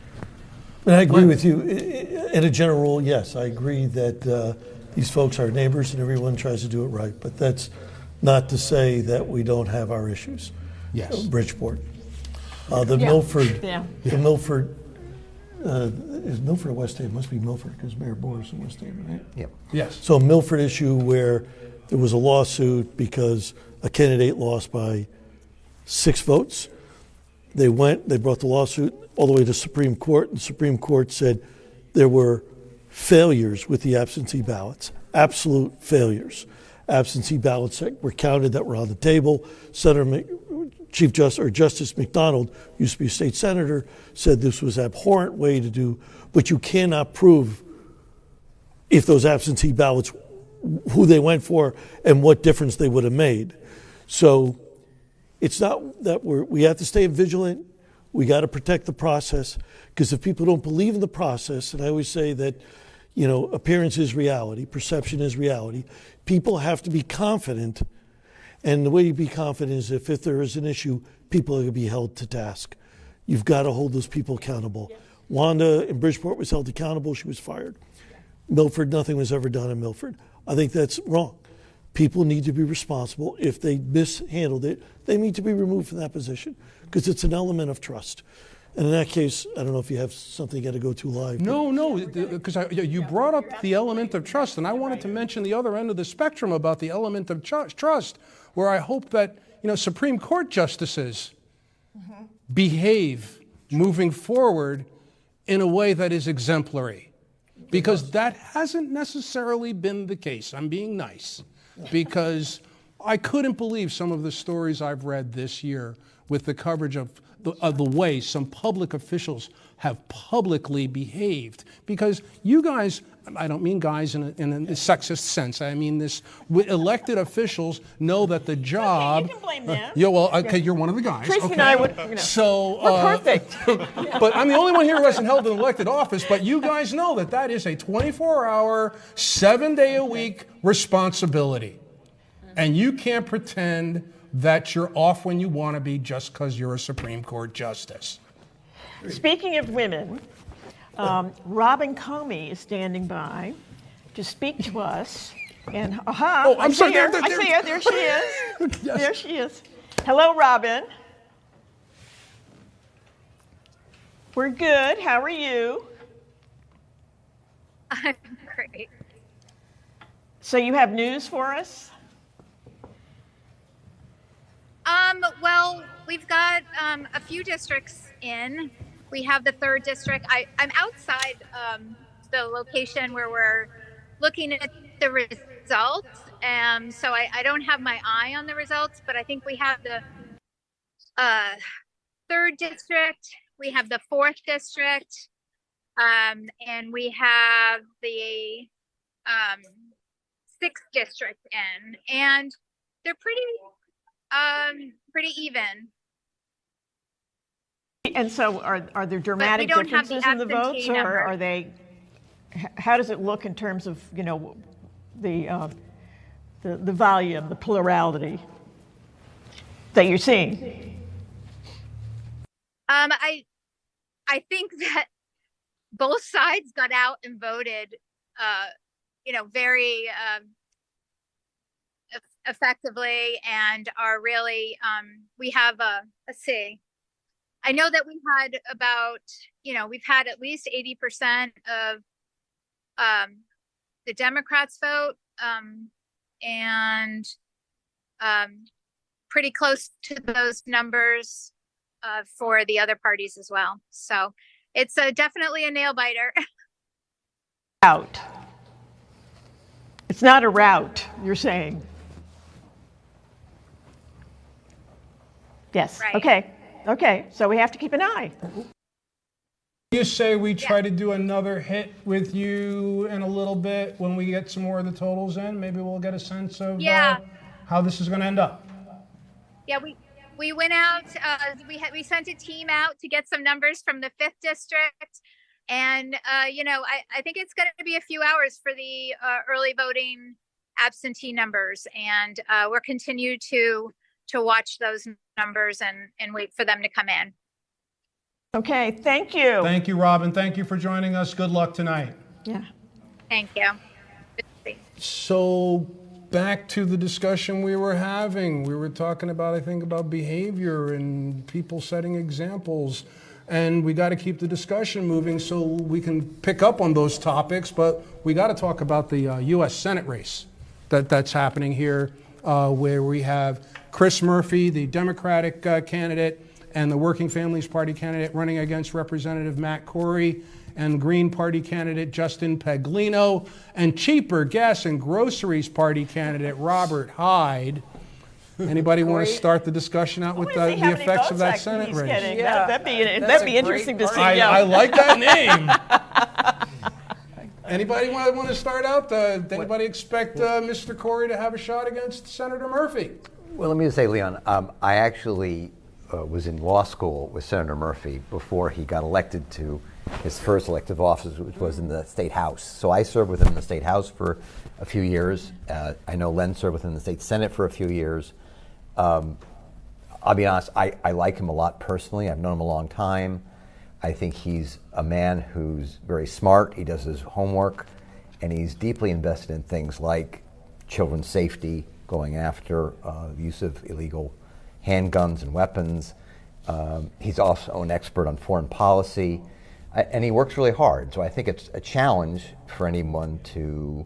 And I agree with you. In a general rule, yes, I agree that these folks are neighbors and everyone tries to do it right. But that's not to say that we don't have our issues. Yes. Bridgeport. Milford, Yeah. the Milford, is Milford or West Haven? Must be Milford because Mayor Boris in West Haven, right? Yep. Yes. So Milford issue where there was a lawsuit because a candidate lost by 6 votes. They brought the lawsuit all the way to Supreme Court, and the Supreme Court said there were failures with the absentee ballots, absolute failures. Absentee ballots that were counted that were on the table. Justice McDonald, used to be a state senator, said this was an abhorrent way to do, but you cannot prove if those absentee ballots, who they went for and what difference they would have made. So it's not that we have to stay vigilant. We got to protect the process, because if people don't believe in the process, and I always say that, you know, appearance is reality, perception is reality. People have to be confident, and the way you be confident is if there is an issue, people are going to be held to task. You've got to hold those people accountable. Wanda in Bridgeport was held accountable. She was fired. Milford, nothing was ever done in Milford. I think that's wrong. People need to be responsible. If they mishandled it, they need to be removed from that position, because it's an element of trust. And in that case, I don't know if you have something you got to go to live. No, because you brought up the element of trust, and I wanted to mention the other end of the spectrum about the element of trust, where I hope that, you know, Supreme Court justices behave moving forward in a way that is exemplary, because that hasn't necessarily been the case. I'm being nice, because I couldn't believe some of the stories I've read this year with the coverage of the way some public officials have publicly behaved. Because you guys, I don't mean guys in a sexist sense, I mean this, elected officials know that the job... You can blame them. Yeah, well, okay, you're one of the guys. Tracy okay. and I would, you know, so, we're perfect. But I'm the only one here who hasn't held an elected office, but you guys know that that is a 24-hour, 7-day-a-week responsibility. And you can't pretend that you're off when you want to be just because you're a Supreme Court justice. Speaking of women, Robin Comey is standing by to speak to us. And I'm sorry. I see her. There she is. Yes. There she is. Hello, Robin. We're good. How are you? I'm great. So you have news for us? Well, we've got a few districts in. We have the 3rd district. I'm outside the location where we're looking at the results. So I don't have my eye on the results, but I think we have the third district, we have the fourth district, and we have the sixth district in, and they're pretty even. And so are there dramatic don't have the differences in the votes, absentee or number. are they, how does it look in terms of, the volume, the plurality that you're seeing? I think that both sides got out and voted, very effectively, and are really, we have let's see. I know that we had about, we've had at least 80% of the Democrats vote, and pretty close to those numbers for the other parties as well. So it's definitely a nail biter. Out. It's not a rout, you're saying. Yes. Right. Okay. So we have to keep an eye. You say we try to do another hit with you in a little bit when we get some more of the totals in. Maybe we'll get a sense of how this is going to end up. Yeah, we went out. We sent a team out to get some numbers from the 5th district, and I think it's going to be a few hours for the early voting absentee numbers, and we'll continue to watch those numbers and wait for them to come in. Okay, thank you. Thank you, Robin. Thank you for joining us. Good luck tonight. Yeah. Thank you. So back to the discussion we were having. We were talking about, I think, about behavior and people setting examples. And we got to keep the discussion moving so we can pick up on those topics. But we got to talk about the U.S. Senate race that's happening here, where we have Chris Murphy, the Democratic candidate, and the Working Families Party candidate running against Representative Matt Corey, and Green Party candidate Justin Paglino, and Cheaper Gas and Groceries Party candidate Robert Hyde. Anybody want to start the discussion out with the effects of that Senate race? Yeah, that'd be interesting to see. I like that name. Anybody want to start out? Did anybody expect Mr. Corey to have a shot against Senator Murphy? Well, let me just say, Leon, I actually was in law school with Senator Murphy before he got elected to his first elective office, which was in the State House. So I served with him in the State House for a few years. I know Len served with him in the State Senate for a few years. I'll be honest, I like him a lot personally. I've known him a long time. I think he's a man who's very smart. He does his homework, and he's deeply invested in things like children's safety, going after the use of illegal handguns and weapons. He's also an expert on foreign policy, and he works really hard. So I think it's a challenge for anyone to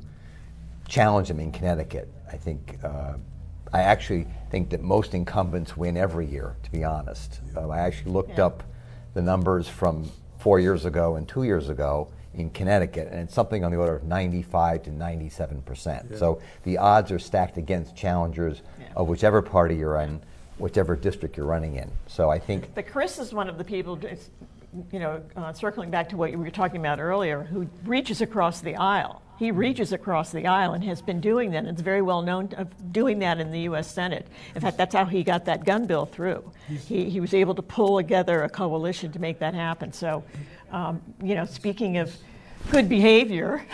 challenge him in Connecticut. I actually think that most incumbents win every year, to be honest. I actually looked up the numbers from 4 years ago and 2 years ago in Connecticut, and it's something on the order of 95 to 97%. So the odds are stacked against challengers of whichever party you're in, whichever district you're running in. So I think But Chris is one of the people, circling back to what you were talking about earlier, who reaches across the aisle. He reaches across the aisle and has been doing that. And it's very well known of doing that in the U.S. Senate. In fact, that's how he got that gun bill through. He was able to pull together a coalition to make that happen. So, speaking of good behavior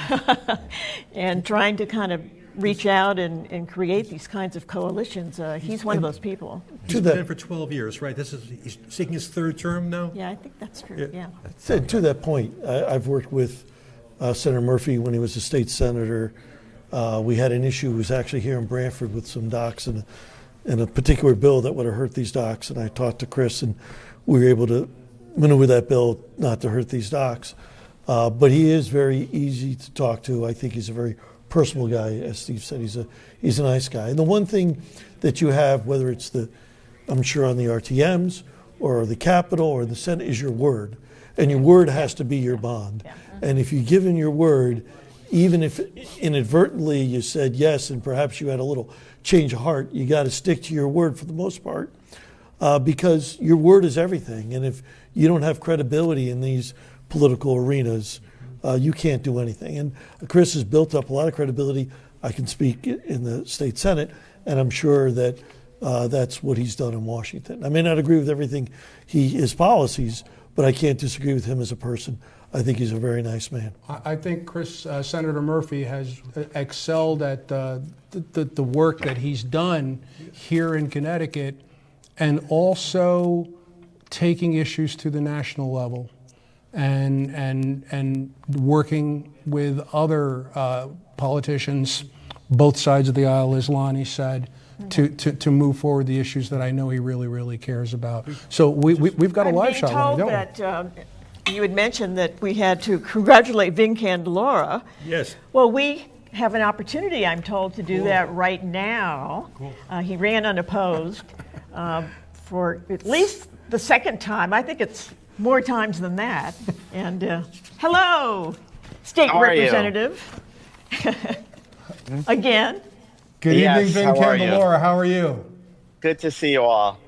and trying to kind of reach out and create these kinds of coalitions, he's one of those people. He's been in for 12 years, right? He's seeking his third term now? Yeah, I think that's true, yeah. To that point, I've worked with Senator Murphy when he was a state senator. We had an issue, was actually here in Branford with some docks and a particular bill that would have hurt these docks. And I talked to Chris, and we were able to maneuver that bill not to hurt these docks. But he is very easy to talk to. I think he's a very personal guy, as Steve said. He's a nice guy. And the one thing that you have, whether it's I'm sure on the RTMs or the Capitol or the Senate, is your word. And your word has to be your bond. And if you give in your word, even if inadvertently you said yes and perhaps you had a little change of heart, you got to stick to your word for the most part, because your word is everything. And if you don't have credibility in these political arenas, you can't do anything. And Chris has built up a lot of credibility. I can speak in the state Senate, and I'm sure that that's what he's done in Washington. I may not agree with everything his policies, but I can't disagree with him as a person. I think he's a very nice man. I think Senator Murphy has excelled at the work that he's done here in Connecticut, and also taking issues to the national level, and working with other politicians, both sides of the aisle, as Lonnie said, to move forward the issues that I know he really, really cares about. So we've got a live shot, Lonnie, don't we? I'm being told that you had mentioned that we had to congratulate Vin Candelora. Yes. Well, we have an opportunity, I'm told, to do that right now. He ran unopposed for at least the second time. I think it's more times than that. And hello, State Representative. Again. Good evening, Vin Candelora. How are you? Good to see you all.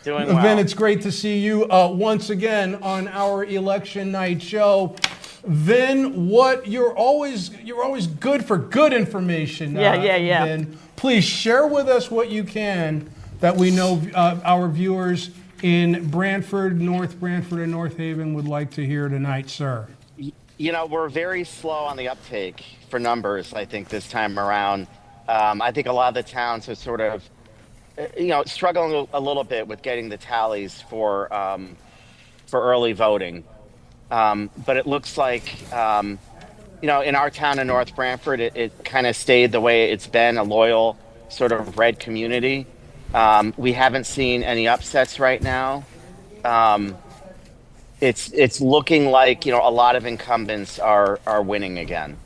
Doing well. Vin, it's great to see you once again on our election night show. Vin, you're always good for good information. Yeah. Vin, please share with us what you can that we know our viewers in Branford, North Branford, and North Haven would like to hear tonight, sir. You know, we're very slow on the uptake for numbers, I think, this time around. I think a lot of the towns are sort of, struggling a little bit with getting the tallies for early voting. But it looks like, in our town in North Branford, it kind of stayed the way it's been, a loyal sort of red community. We haven't seen any upsets right now. It's looking like, a lot of incumbents are winning again.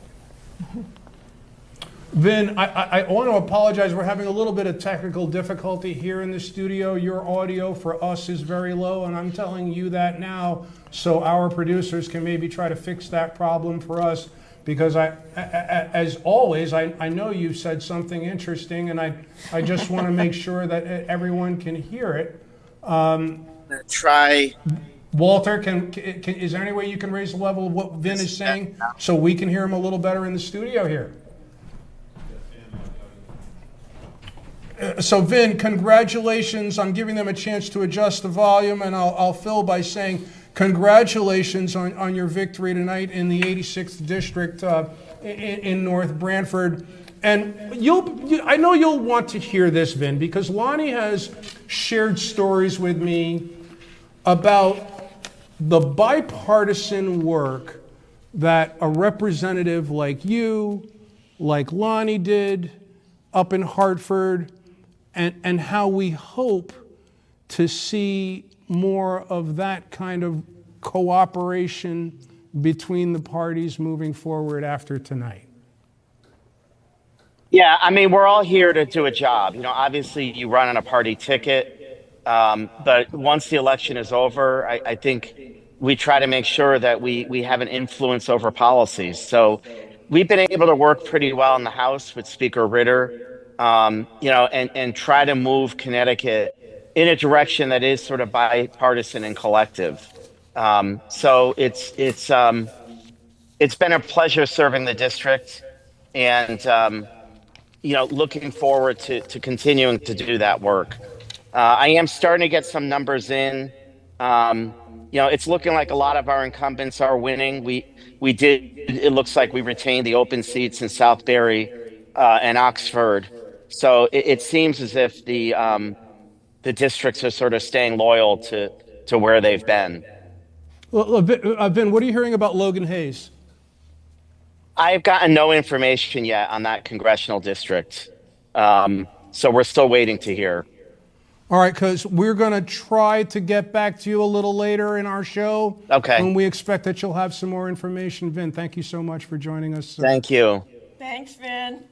Vin, I want to apologize. We're having a little bit of technical difficulty here in the studio. Your audio for us is very low, and I'm telling you that now so our producers can maybe try to fix that problem for us, because as always, I know you've said something interesting, and I just want to make sure that everyone can hear it. Try. Walter, is there any way you can raise the level of what Vin is saying so we can hear him a little better in the studio here? So Vin, congratulations on giving them a chance to adjust the volume, and I'll fill by saying congratulations on your victory tonight in the 86th District in North Branford. And I know you'll want to hear this, Vin, because Lonnie has shared stories with me about the bipartisan work that a representative like you, like Lonnie did up in Hartford, and how we hope to see more of that kind of cooperation between the parties moving forward after tonight. Yeah, I mean, we're all here to do a job. Obviously you run on a party ticket, but once the election is over, I think we try to make sure that we have an influence over policies. So we've been able to work pretty well in the House with Speaker Ritter, and try to move Connecticut in a direction that is sort of bipartisan and collective. So it's been a pleasure serving the district, and looking forward to continuing to do that work. I am starting to get some numbers in. It's looking like a lot of our incumbents are winning. It looks like we retained the open seats in Southbury and Oxford. So it seems as if the districts are sort of staying loyal to where they've been. Well, Vin, what are you hearing about Logan Hayes? I've gotten no information yet on that congressional district. So we're still waiting to hear. All right, because we're going to try to get back to you a little later in our show. Okay. When we expect that you'll have some more information. Vin, thank you so much for joining us. Thank you. Thanks, Vin.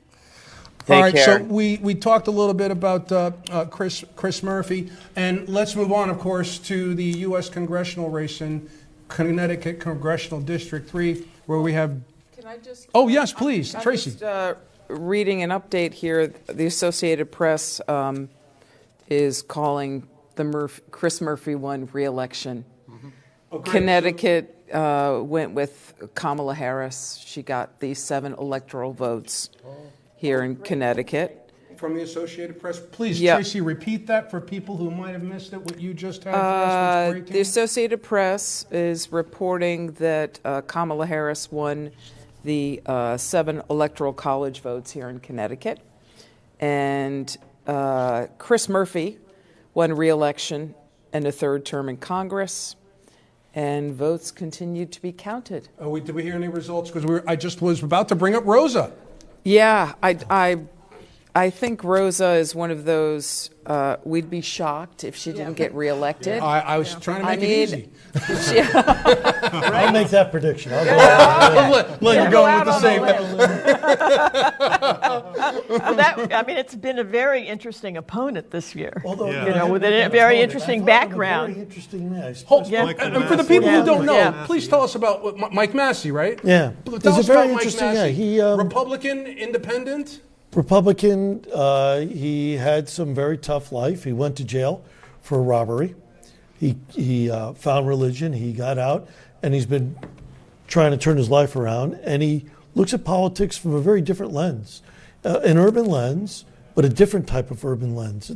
All right, care. so we talked a little bit about Chris Murphy, and let's move on, of course, to the U.S. congressional race in Connecticut Congressional District 3, where we have... Can Oh, yes, please. I'm Tracy. just, reading an update here. The Associated Press is calling the Chris Murphy won re-election. Oh, great. Connecticut went with Kamala Harris. She got the 7 electoral votes here in Connecticut. From the Associated Press. Please, Yep. Tracy, repeat that for people who might have missed it, what you just had for us. Was The Associated Press is reporting that Kamala Harris won the 7 electoral college votes here in Connecticut. And Chris Murphy won re-election and a 3rd term in Congress. And votes continued to be counted. Did we hear any results? Because I just was about to bring up Rosa. Yeah, I think Rosa is one of those, we'd be shocked if she didn't get reelected. I was trying to make it easy. I'll make that prediction. I'll go Let you go with the same. It's been a very interesting opponent this year. Although, with a very interesting background. Very interesting man. And for the people who don't know, please tell us about Mike Massey, right? Yeah. Tell us a very about Mike interesting Massey. guy. He Republican, independent? Republican. He had some very tough life. He went to jail for robbery. He found religion. He got out, and he's been trying to turn his life around. And he looks at politics from a very different lens, an urban lens, but a different type of urban lens.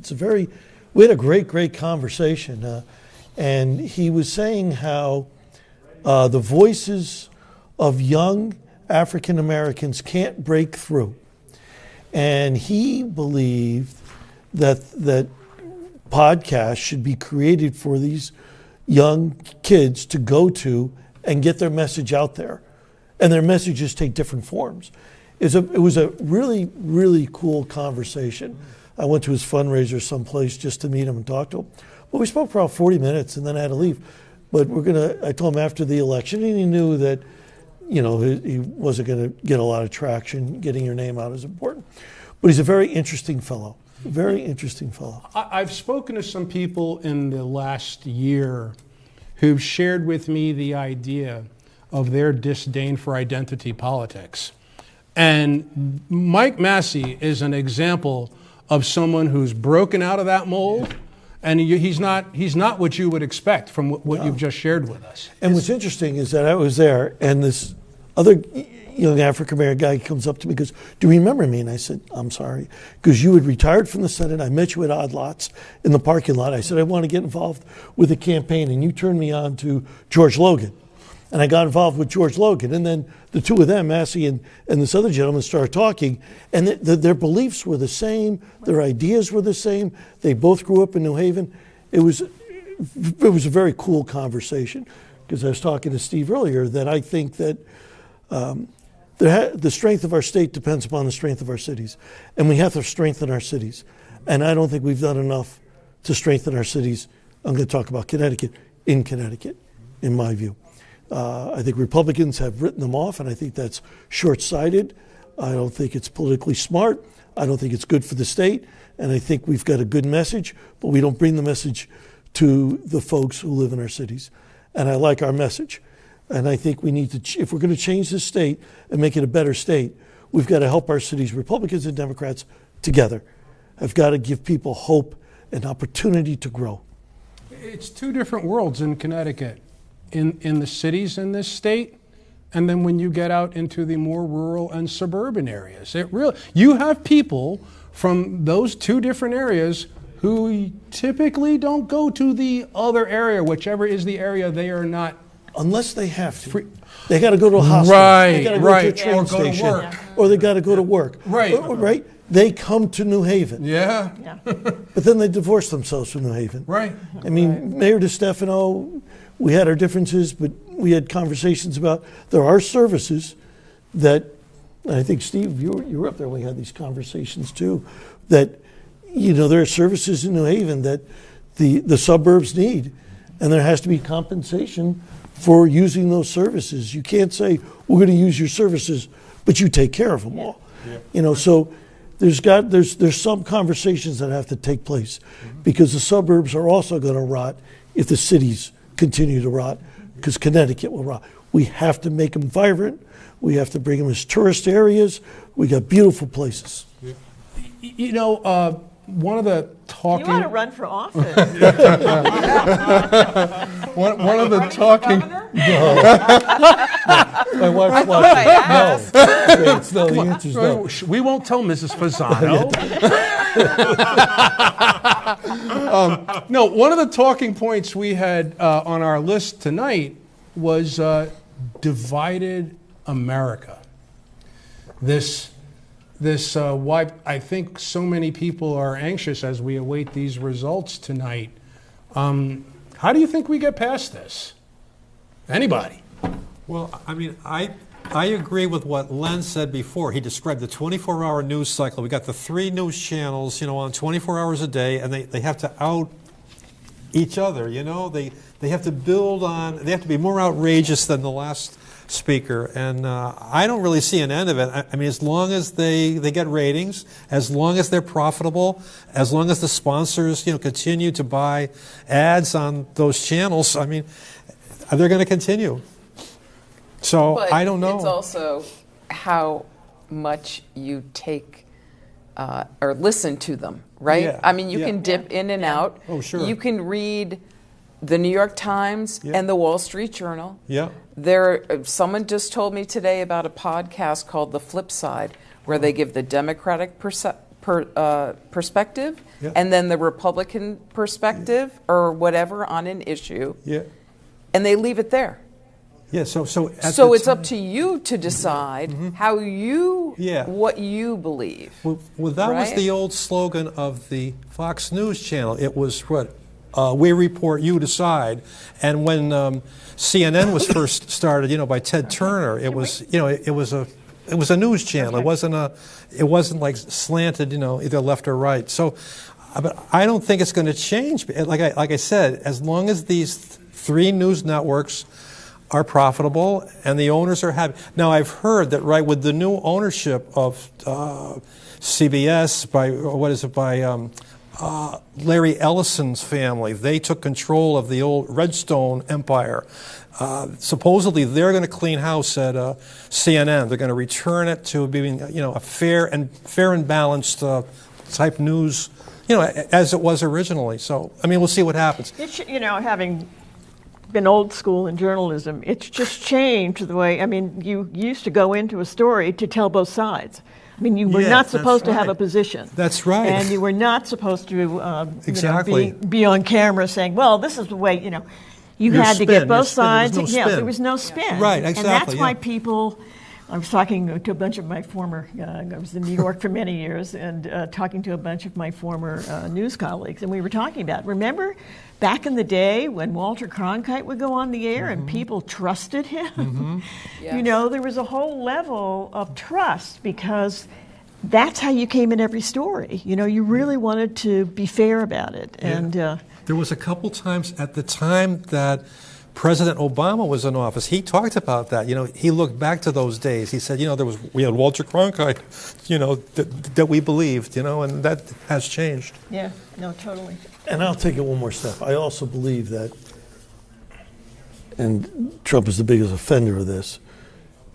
We had a great conversation, and he was saying how the voices of young African Americans can't break through. And he believed that podcasts should be created for these young kids to go to and get their message out there. And their messages take different forms. It was a really, really cool conversation. I went to his fundraiser someplace just to meet him and talk to him. But we spoke for about 40 minutes and then I had to leave. But I told him after the election, and he knew that he wasn't going to get a lot of traction. Getting your name out is important. But he's a very interesting fellow. Very interesting fellow. I've spoken to some people in the last year who've shared with me the idea of their disdain for identity politics. And Mike Massey is an example of someone who's broken out of that mold. And he's not what you would expect from what you've just shared with us. And what's interesting is that I was there, and this other young African-American guy comes up to me and goes, "Do you remember me?" And I said, "I'm sorry." Because you had retired from the Senate. I met you at Odd Lots in the parking lot. I said, "I want to get involved with the campaign." And you turned me on to George Logan. And I got involved with George Logan. And then the two of them, Massey and this other gentleman, started talking. And their beliefs were the same. Their ideas were the same. They both grew up in New Haven. It was a very cool conversation. Because I was talking to Steve earlier that I think that the strength of our state depends upon the strength of our cities. And we have to strengthen our cities. And I don't think we've done enough to strengthen our cities. I'm going to talk about Connecticut, in my view. I think Republicans have written them off, and I think that's short-sighted. I don't think it's politically smart. I don't think it's good for the state. And I think we've got a good message, but we don't bring the message to the folks who live in our cities. And I like our message. And I think we need to, if we're going to change this state and make it a better state, we've got to help our cities, Republicans and Democrats, together. I've got to give people hope and opportunity to grow. It's two different worlds in Connecticut. In the cities in this state, and then when you get out into the more rural and suburban areas. You have people from those two different areas who typically don't go to the other area, whichever is the area they are not. Unless they have to. They got to go to a hospital. They got to go to a train station. To work. Or they got to go to work. Right. Right? They come to New Haven. Yeah. But then they divorce themselves from New Haven. Right. I mean, Mayor DeStefano, we had our differences, but we had conversations about there are services that, and I think, Steve, you were up there when we had these conversations too, that, there are services in New Haven that the suburbs need, and there has to be compensation for using those services. You can't say, we're going to use your services, but you take care of them all. Yeah. So there's some conversations that have to take place because the suburbs are also going to rot if the cities continue to rot, because Connecticut will rot. We have to make them vibrant. We have to bring them as tourist areas. We got beautiful places. You know, one of the talking. You want to run for office? one of the talking. My wife's watching. No, the answer's no. We won't tell Mrs. Fasano. No, one of the talking points we had on our list tonight was divided America. This why I think so many people are anxious as we await these results tonight. How do you think we get past this? Anybody? Well, I mean, I agree with what Len said before. He described the 24-hour news cycle. We got the 3 news channels, on 24 hours a day, and they have to out each other. They have to build on. They have to be more outrageous than the last speaker, and I don't really see an end of it. I mean, as long as they get ratings, as long as they're profitable, as long as the sponsors continue to buy ads on those channels, I mean, they're going to continue. So but I don't know. It's also how much you take or listen to them, right? Yeah. I mean, you can dip in and out. Oh, sure. You can read the New York Times and the Wall Street Journal. Yeah. Someone just told me today about a podcast called The Flip Side, where they give the Democratic perspective and then the Republican perspective or whatever on an issue. Yeah. And they leave it there. Yeah. So it's up to you to decide how what you believe. Well, that was the old slogan of the Fox News channel. It was what? We report, you decide. And when CNN was first started, by Ted Turner, it was a news channel. It wasn't like slanted, either left or right. So, but I don't think it's going to change. Like I said, as long as these 3 news networks are profitable and the owners are happy. Now, I've heard that with the new ownership of CBS by Larry Ellison's family. They took control of the old Redstone empire. Supposedly, they're going to clean house at CNN. They're going to return it to being, a fair and balanced type news, as it was originally. So, I mean, we'll see what happens. Having been old school in journalism, it's just changed the way. I mean, you used to go into a story to tell both sides. I mean, you were not supposed to have a position. That's right. And you were not supposed to exactly. be on camera saying, well, this is the way, you had to get both sides. There was no spin. Right, exactly. And that's why people, I was talking to a bunch of my former, I was in New York for many years, and talking to a bunch of my former news colleagues, and we were talking about, remember back in the day when Walter Cronkite would go on the air and people trusted him? Yes. There was a whole level of trust because that's how you came in every story. You really wanted to be fair about it. Yeah. And there was a couple times at the time that President Obama was in office. He talked about that. He looked back to those days. He said, we had Walter Cronkite, that we believed, and that has changed. Yeah, no, totally. And I'll take it one more step. I also believe that, and Trump is the biggest offender of this,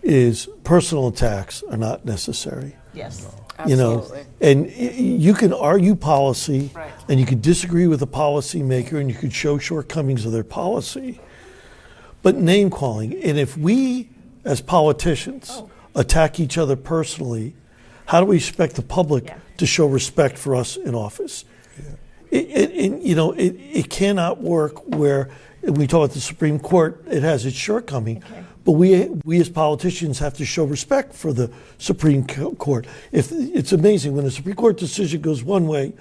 is personal attacks are not necessary. Yes. Absolutely. And you can argue policy, and you can disagree with a policymaker, and you could show shortcomings of their policy. But name calling, and if we as politicians attack each other personally, how do we expect the public to show respect for us in office? It cannot work where we talk about the Supreme Court, it has its shortcoming. Okay. But we as politicians have to show respect for the Supreme Court. It's amazing when the Supreme Court decision goes one way,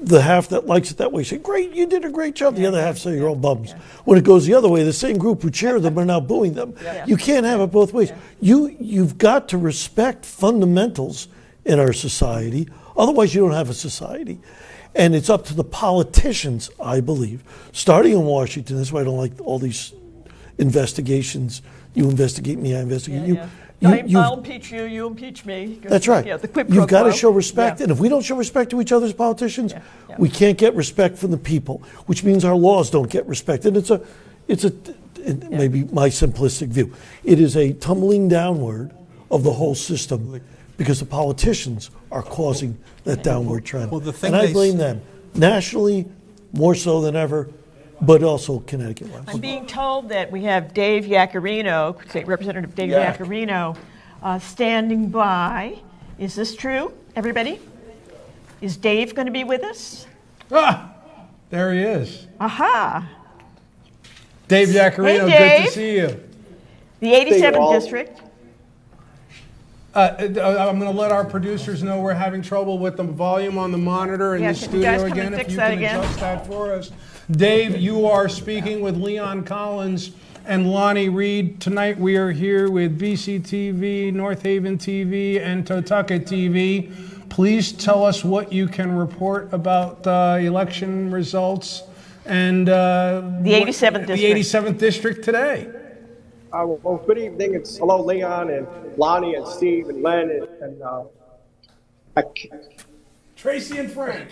the half that likes it that way say, great, you did a great job. The other half say, you're all bums. Yeah. When it goes the other way, the same group who cheer them are now booing them. Yeah. You can't have it both ways. Yeah. You've got to respect fundamentals in our society. Otherwise, you don't have a society. And it's up to the politicians, I believe, starting in Washington. That's why I don't like all these investigations. You investigate me, I investigate you. I'll impeach you, you impeach me. That's right. The quid pro You've got to quo. show respect. And if we don't show respect to each other as politicians, we can't get respect from the people, which means our laws don't get respect. And it's maybe my simplistic view. It is a tumbling downward of the whole system because the politicians are causing that downward trend. Well, the thing and I they blame them nationally more so than ever, but also Connecticut-wise. I'm being told that we have Dave Yaccarino, State Representative Dave Yaccarino, standing by. Is this true, everybody? Is Dave going to be with us? Ah, there he is. Aha. Dave Yaccarino, Hey, Dave. good to see you. The 87th district. I'm going to let our producers know we're having trouble with the volume on the monitor in Yeah, the can you guys studio come and again. fix If you that can again? adjust that for us. Dave, you are speaking with Leon Collins and Lonnie Reed. Tonight we are here with BCTV, North Haven TV, and Totucket TV. Please tell us what you can report about election results and the 87th district. The 87th district today. Well, good evening. It's hello, Leon and Lonnie and Steve and Len and Tracy and Frank.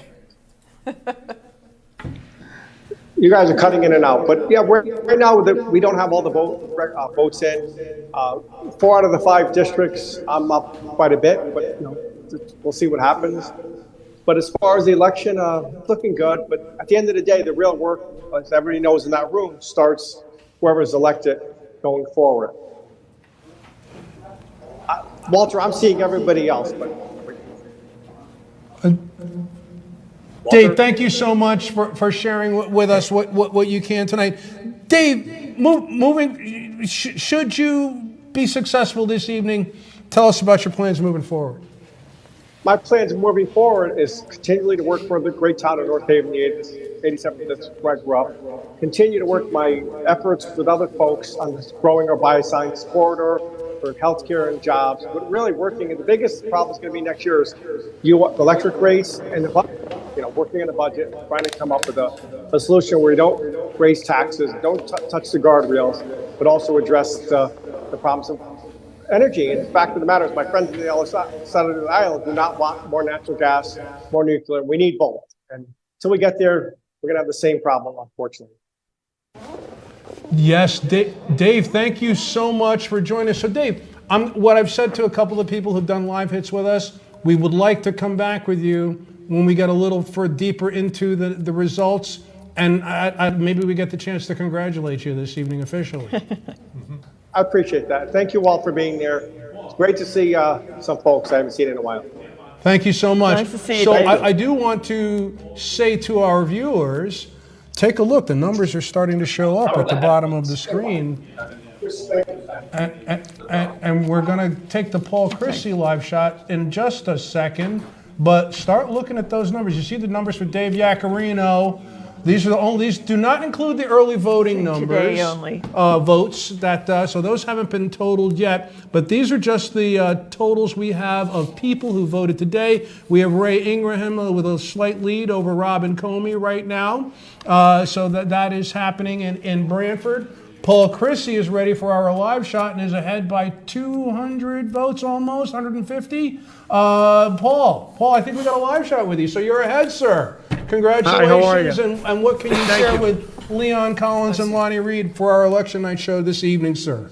You guys are cutting in and out, but yeah, right now we don't have all the votes in. 4 out of the 5 districts, I'm up quite a bit, but we'll see what happens. But as far as the election, looking good. But at the end of the day, the real work, as everybody knows in that room, starts whoever's elected going forward. Walter, I'm seeing everybody else, but. Dave, thank you so much for sharing with us what you can tonight. Dave, should you be successful this evening, tell us about your plans moving forward. My plans moving forward is continually to work for the great town of North Haven, the 87th district where I grew up. Continue to work my efforts with other folks on growing our bioscience corridor for healthcare and jobs. But really working, and the biggest problem is going to be next year is the electric rates and the budget. Working on the budget, trying to come up with a solution where we don't raise taxes, don't touch the guardrails, but also address the problems of energy. And the fact of the matter is, my friends on the other side of the aisle do not want more natural gas, more nuclear. We need both. And until we get there, we're going to have the same problem, unfortunately. Yes, Dave, thank you so much for joining us. So, Dave, what I've said to a couple of people who've done live hits with us, we would like to come back with you when we get a little deeper into the results, and maybe we get the chance to congratulate you this evening officially. I appreciate that. Thank you all for being there. It's great to see some folks I haven't seen in a while. Thank you so much. Nice to see you, so Dave. I do want to say to our viewers, take a look. The numbers are starting to show up at the bottom of the screen. And we're going to take the Paul Chrissy live shot in just a second. But start looking at those numbers. You see the numbers for Dave Yaccarino. These are these do not include the early voting numbers. Today only. Votes that so those haven't been totaled yet. But these are just the totals we have of people who voted today. We have Ray Ingraham with a slight lead over Robin Comey right now. So that is happening in Branford. Paul Chrissy is ready for our live shot and is ahead by 200 votes almost, 150. Paul, I think we got a live shot with you, so you're ahead, sir. Congratulations. Hi, how are you? And what can you share with Leon Collins and Lonnie Reed for our election night show this evening, sir?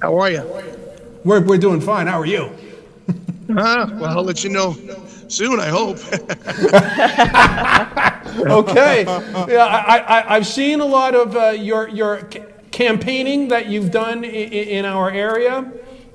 How are you? We're doing fine. How are you? Well, I'll let you know soon, I hope. Okay. Yeah, I've seen a lot of your campaigning that you've done in our area,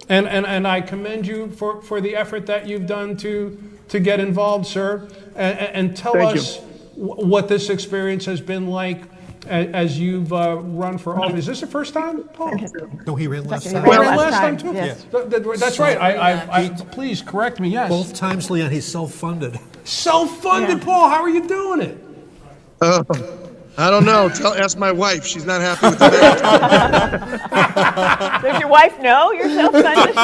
and I commend you for the effort that you've done to get involved, sir. And tell us what this experience has been like as you've run for office. Is this the first time, Paul? No, he ran last time. He ran last time too? Yes. That's right. I please correct me, yes. Both times, Leon, he's self-funded. Self-funded, Paul. How are you doing it? I don't know. Ask my wife. She's not happy with that. Does your wife know you're self-funded?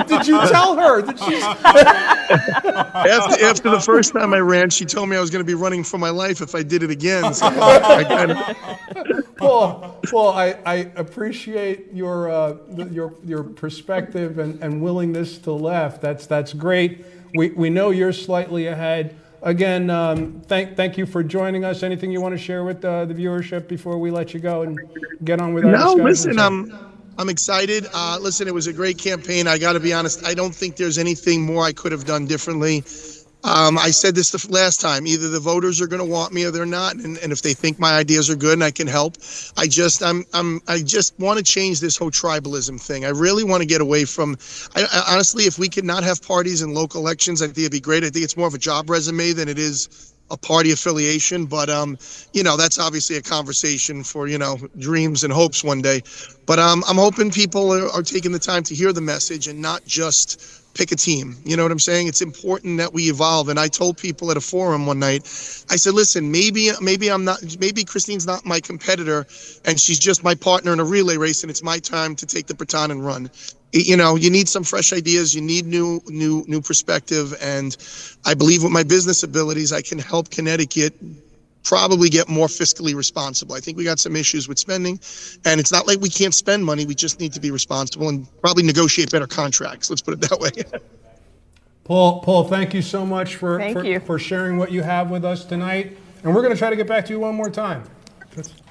Did you tell her that she's... After the first time I ran, she told me I was going to be running for my life if I did it again. So Paul, I appreciate your perspective and willingness to laugh. That's great. We know you're slightly ahead. again, thank you for joining us. Anything you want to share with the viewership before we let you go and get on with our No, discussion? listen, I'm excited. Listen, it was a great campaign. I got to be honest. I don't think there's anything more I could have done differently. I said this the last time. Either the voters are going to want me or they're not, and if they think my ideas are good and I can help, I just want to change this whole tribalism thing. I really want to get away from. I honestly, if we could not have parties in local elections, I think it'd be great. I think it's more of a job resume than it is a party affiliation. But that's obviously a conversation for dreams and hopes one day. But I'm hoping people are taking the time to hear the message and not just pick a team. You know what I'm saying? It's important that we evolve. And I told people at a forum one night, I said, listen, maybe Christine's not my competitor and she's just my partner in a relay race and it's my time to take the baton and run. You need some fresh ideas. You need new perspective. And I believe with my business abilities, I can help Connecticut probably get more fiscally responsible. I think we got some issues with spending, and it's not like we can't spend money. We just need to be responsible and probably negotiate better contracts. Let's put it that way. Paul, thank you so much for sharing what you have with us tonight. And we're going to try to get back to you one more time.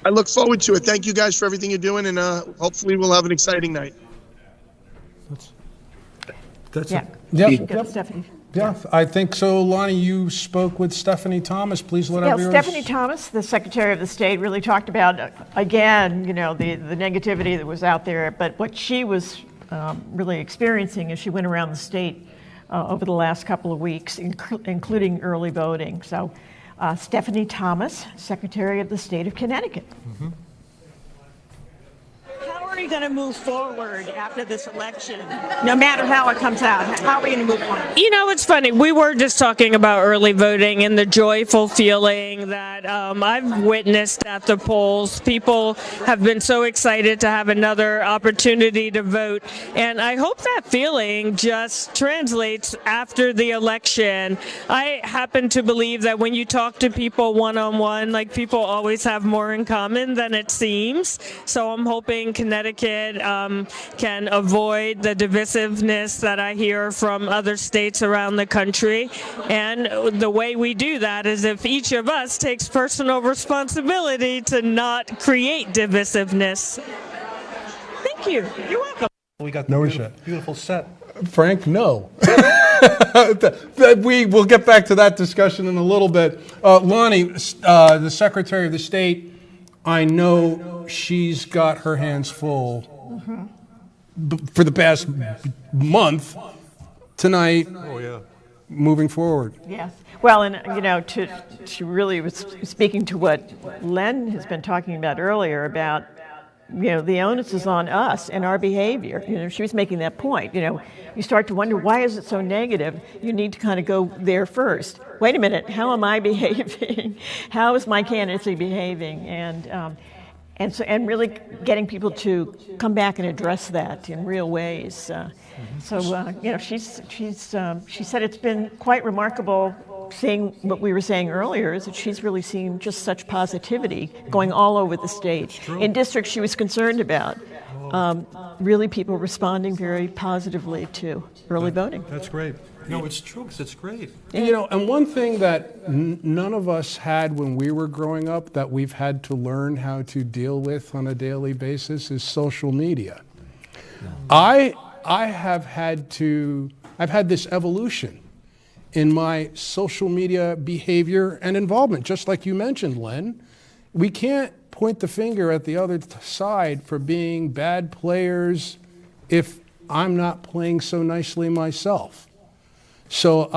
I look forward to it. Thank you guys for everything you're doing, and hopefully we'll have an exciting night. That's yeah. Yep. Stephanie. Yeah, I think so. Lonnie, you spoke with Stephanie Thomas. Please let our viewers... Stephanie Thomas, the Secretary of the State, really talked about, again, the negativity that was out there, but what she was really experiencing as she went around the state over the last couple of weeks, including early voting. So, Stephanie Thomas, Secretary of the State of Connecticut. Mm-hmm. How are you going to move forward after this election? No matter how it comes out, how are we going to move forward? It's funny. We were just talking about early voting and the joyful feeling that I've witnessed at the polls. People have been so excited to have another opportunity to vote. And I hope that feeling just translates after the election. I happen to believe that when you talk to people one-on-one, people always have more in common than it seems. So I'm hoping Connecticut can avoid the divisiveness that I hear from other states around the country. And the way we do that is if each of us takes personal responsibility to not create divisiveness. Thank you. You're welcome. We got No the beautiful set. Frank, no. We will get back to that discussion in a little bit. Lonnie, the Secretary of the State, I know she's got her hands full for the past month. Tonight, moving forward. Yes. Well, and she really was speaking to what Len has been talking about earlier about, the onus is on us and our behavior. She was making that point. You start to wonder, why is it so negative? You need to kind of go there first. Wait a minute, how am I behaving? How is my candidacy behaving? And really getting people to come back and address that in real ways. She said it's been quite remarkable seeing what we were saying earlier, is that she's really seen just such positivity going all over the state. In districts she was concerned about, really people responding very positively to early voting. That's great. No, it's true, because it's great. And one thing that none of us had when we were growing up that we've had to learn how to deal with on a daily basis is social media. I've had this evolution in my social media behavior and involvement, just like you mentioned, Len. We can't point the finger at the other side for being bad players if I'm not playing so nicely myself. So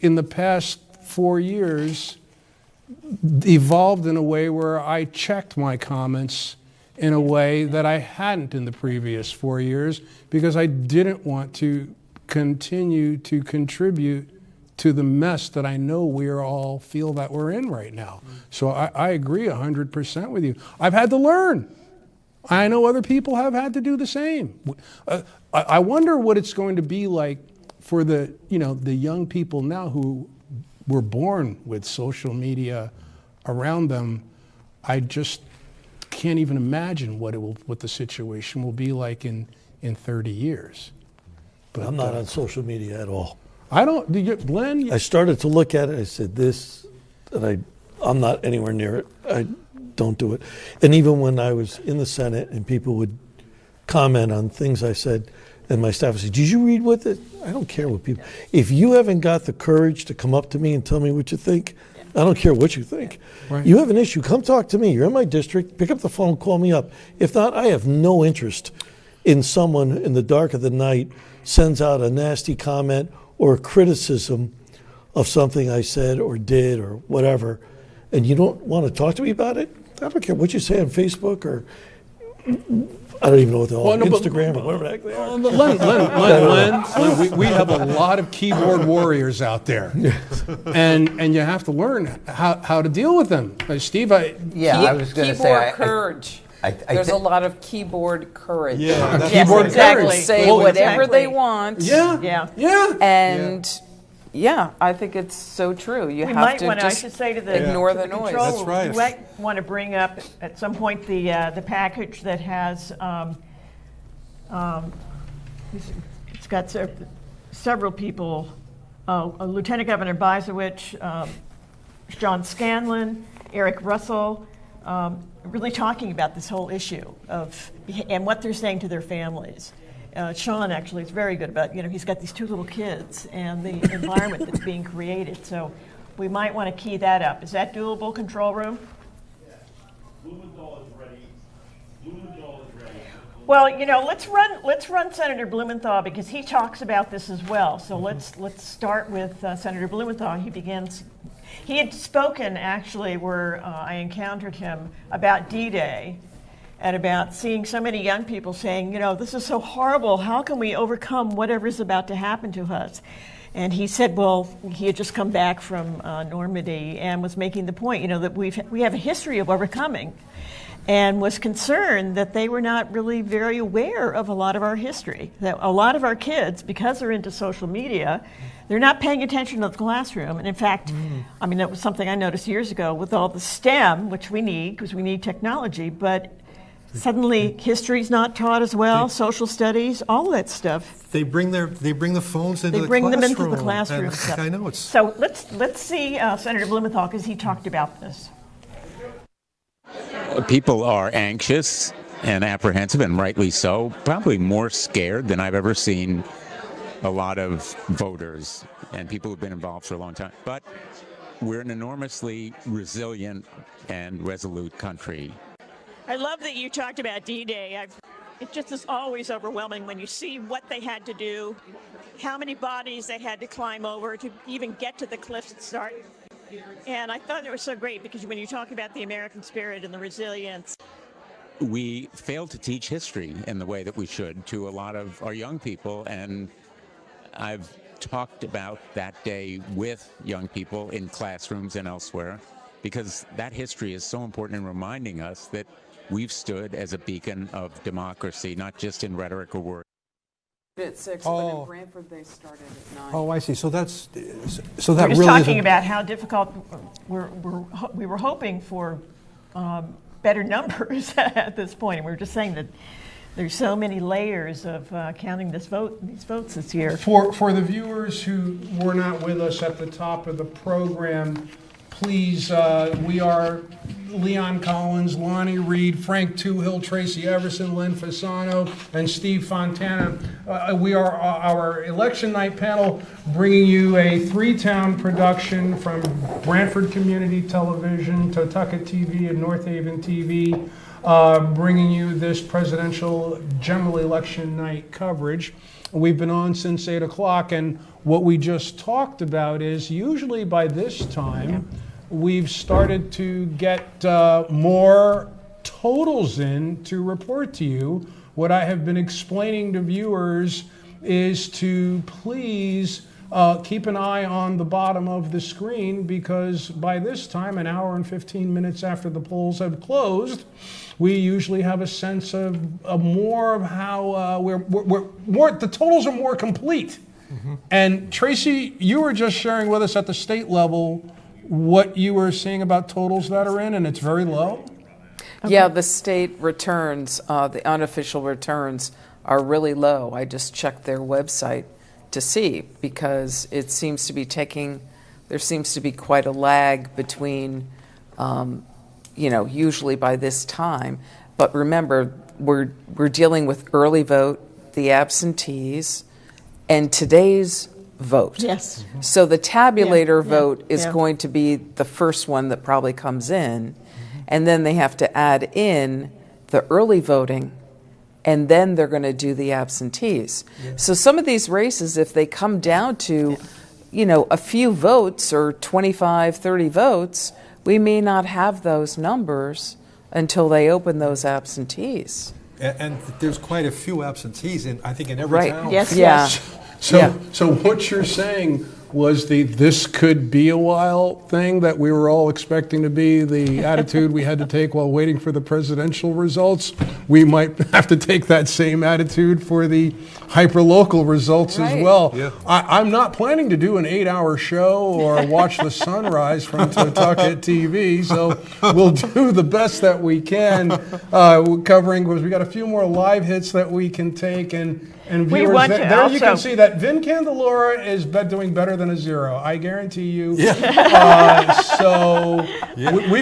in the past 4 years, evolved in a way where I checked my comments in a way that I hadn't in the previous 4 years, because I didn't want to continue to contribute to the mess that I know we all feel that we're in right now. So I agree 100% with you. I've had to learn. I know other people have had to do the same. I wonder what it's going to be like for the young people now who were born with social media around them. I just can't even imagine what the situation will be like in 30 years. But I'm not on social media at all. I don't, Glenn? I started to look at it. I said, this, and I'm not anywhere near it. I don't do it. And even when I was in the Senate and people would comment on things I said, and my staff would say, did you read what I don't care what people, if you haven't got the courage to come up to me and tell me what you think, I don't care what you think. Right. You have an issue, come talk to me. You're in my district, pick up the phone, call me up. If not, I have no interest in someone in the dark of the night sends out a nasty comment or a criticism of something I said or did or whatever, and you don't want to talk to me about it. I don't care what you say on Facebook or I don't even know what they're all Instagram or whatever the heck they are. Len, we have a lot of keyboard warriors out there, and you have to learn how to deal with them. Steve, I was going to say, keyboard courage. There's a lot of keyboard courage. Yeah, keyboard exactly. Courage. Say whatever they want. Yeah. And I think it's so true. You have to just ignore the noise. That's right. You might want to bring up at some point the package that has it's got several people, Lieutenant Governor Bizewicz, John Scanlon, Eric Russell, really talking about this whole issue and what they're saying to their families. Sean actually is very good about, he's got these two little kids and the environment that's being created. So we might want to key that up. Is that doable, control room? Blumenthal is ready. Well, let's run Senator Blumenthal because he talks about this as well. So let's start with Senator Blumenthal. He had spoken actually where I encountered him about D-Day and about seeing so many young people saying, this is so horrible. How can we overcome whatever is about to happen to us? And he said, well, he had just come back from Normandy and was making the point, that we have a history of overcoming, and was concerned that they were not really very aware of a lot of our history. That a lot of our kids, because they're into social media, they're not paying attention to the classroom. And in fact, that was something I noticed years ago with all the STEM, which we need because we need technology, but suddenly history's not taught as well, social studies, all that stuff. They bring the phones into the classroom. They bring them into the classroom. I know it's. So let's see Senator Blumenthal because he talked about this. People are anxious and apprehensive, and rightly so, probably more scared than I've ever seen a lot of voters and people who've been involved for a long time. But we're an enormously resilient and resolute country. I love that you talked about D-Day. It just is always overwhelming when you see what they had to do, how many bodies they had to climb over to even get to the cliffs and start. And I thought it was so great because when you talk about the American spirit and the resilience. We fail to teach history in the way that we should to a lot of our young people, and I've talked about that day with young people in classrooms and elsewhere because that history is so important in reminding us that we've stood as a beacon of democracy, not just in rhetoric or words. At 6, but in Branford they started at 9. Oh, I see. So that we're really talking about how difficult we were hoping for better numbers at this point, and we were just saying that there's so many layers of counting these votes this year. For the viewers who were not with us at the top of the program, please, we are Leon Collins, Lonnie Reed, Frank Toohill, Tracy Everson, Len Fasano, and Steve Fontana. We are our election night panel bringing you a 3-town production from Branford Community Television, Totucket TV, and North Haven TV, bringing you this presidential general election night coverage. We've been on since 8 o'clock, and what we just talked about is usually by this time, we've started to get more totals in to report to you. What I have been explaining to viewers is to please keep an eye on the bottom of the screen, because by this time, an hour and 15 minutes after the polls have closed, we usually have a sense of more of how the totals are more complete. Mm-hmm. And Tracy, you were just sharing with us at the state level what you were seeing about totals that are in, and it's very low? Okay. Yeah, the state returns, the unofficial returns, are really low. I just checked their website, to see, because it seems to be there seems to be quite a lag between, usually by this time. But remember, we're dealing with early vote, the absentees, and today's vote. Yes. So the tabulator Yeah. vote is Yeah. going to be the first one that probably comes in, and then they have to add in the early voting, and then they're going to do the absentees. So some of these races, if they come down to, a few votes or 25, 30 votes, we may not have those numbers until they open those absentees. And there's quite a few absentees in, I think, in every Right. town. Yes. Yeah. So what you're saying was this could be a while thing that we were all expecting to be the attitude we had to take while waiting for the presidential results. We might have to take that same attitude for the hyperlocal results as Right. well. Yeah. I'm not planning to do an 8-hour show or watch the sunrise from Tucket TV, so we'll do the best that we can covering, because we got a few more live hits that we can take, and We viewers, want to there you can also- see that Vin Candelora is doing better than a 0. I guarantee you. We've Can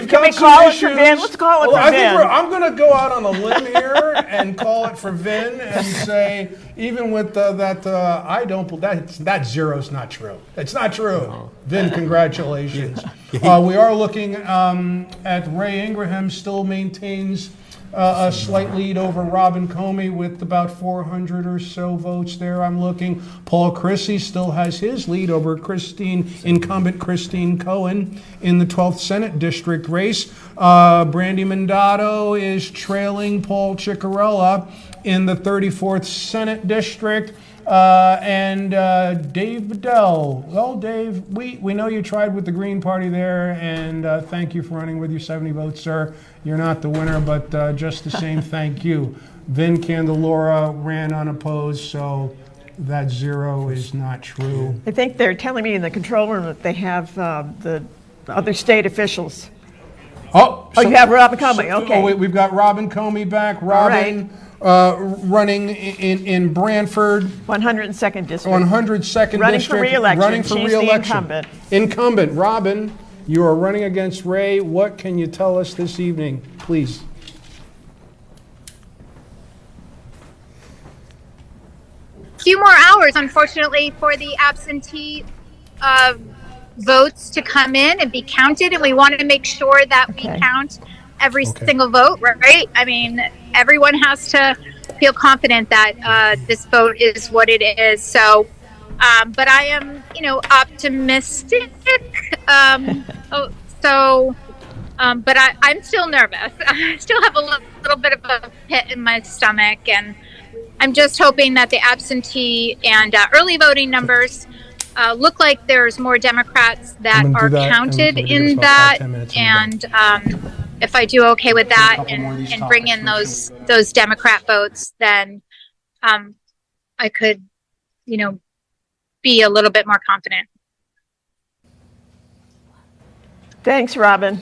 got we some call it issues. for Vin? Let's call it Well, for I think Vin. I'm going to go out on a limb here and call it for Vin and say, even with that 0's not true. It's not true. Vin, congratulations. We are looking at Ray Ingraham still maintains a slight lead over Robin Comey with about 400 or so votes there. I'm looking. Paul Chrissy still has his lead over incumbent Christine Cohen in the 12th Senate District race. Brandy Mandato is trailing Paul Ciccarella in the 34th Senate District. And Dave Bedell. Well, Dave, we know you tried with the Green Party there, and thank you for running with your 70 votes, sir. You're not the winner, but just the same, thank you. Vin Candelora ran unopposed, so that 0 is not true. I think they're telling me in the control room that they have the other state officials. Oh, you have Robin Comey, okay. Oh, we've got Robin Comey back. Robin running in Branford. 102nd District. 102nd Running District. for re-election. Running for She's the re-election. incumbent. Incumbent. Robin, you are running against Ray. What can you tell us this evening, please? A few more hours, unfortunately, for the absentee votes to come in and be counted, and we want to make sure that we count every single vote, right? I mean, everyone has to feel confident that this vote is what it is. So, but I am, optimistic. But I'm still nervous. I still have a little bit of a pit in my stomach, and I'm just hoping that the absentee and early voting numbers look like there's more Democrats that are counted in that. And if I do okay with that and bring in those Democrat votes, then I could, be a little bit more confident. Thanks, Robin.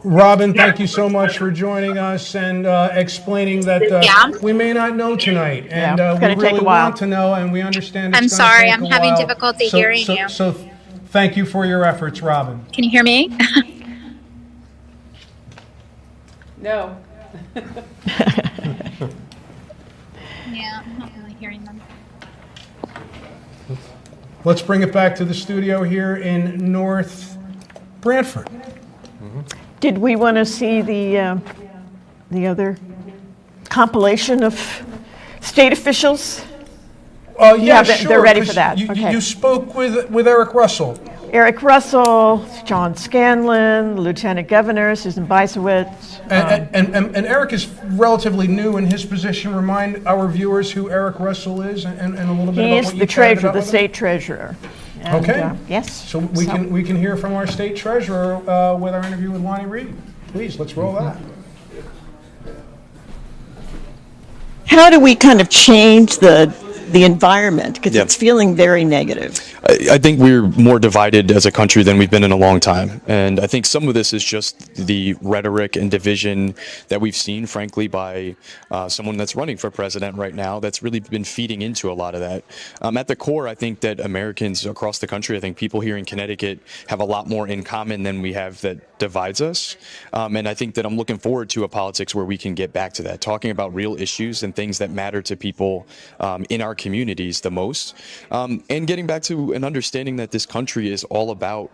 Robin, thank you so much for joining us and explaining that we may not know tonight, and it's we gonna take really a while. want to know, and we understand. I'm It's gonna sorry, take I'm a having while. difficulty hearing you. So, thank you for your efforts, Robin. Can you hear me? No. Yeah, I'm not really hearing them. Let's bring it back to the studio here in North Branford. Did we want to see the other compilation of state officials? Yeah, they're ready for 'cause that. You spoke with Eric Russell. Eric Russell, John Scanlon, Lieutenant Governor Susan Bisewicz. And Eric is relatively new in his position. Remind our viewers who Eric Russell is and a little bit about He's what you the chatted treasurer, about the with him. state treasurer. And, Okay. yes. So we can hear from our state treasurer with our interview with Lonnie Reed. Please, let's roll that. How do we kind of change the the environment? Because it's feeling very negative. I think we're more divided as a country than we've been in a long time. And I think some of this is just the rhetoric and division that we've seen, frankly, by someone that's running for president right now that's really been feeding into a lot of that. At the core, I think that Americans across the country, I think people here in Connecticut have a lot more in common than we have that divides us. And I think that I'm looking forward to a politics where we can get back to that, talking about real issues and things that matter to people in our communities the most, and getting back to an understanding that this country is all about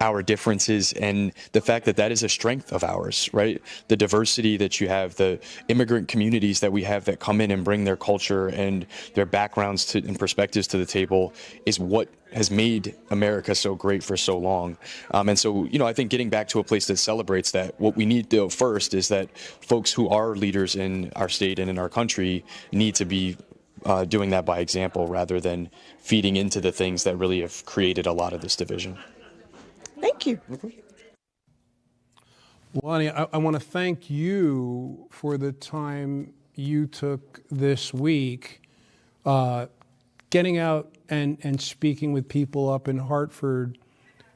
our differences and the fact that that is a strength of ours, right? The diversity that you have, the immigrant communities that we have that come in and bring their culture and their backgrounds and perspectives to the table is what has made America so great for so long. And so, I think getting back to a place that celebrates that, what we need to do first is that folks who are leaders in our state and in our country need to be doing that by example rather than feeding into the things that really have created a lot of this division. Thank you. Lonnie, I want to thank you for the time you took this week getting out and speaking with people up in Hartford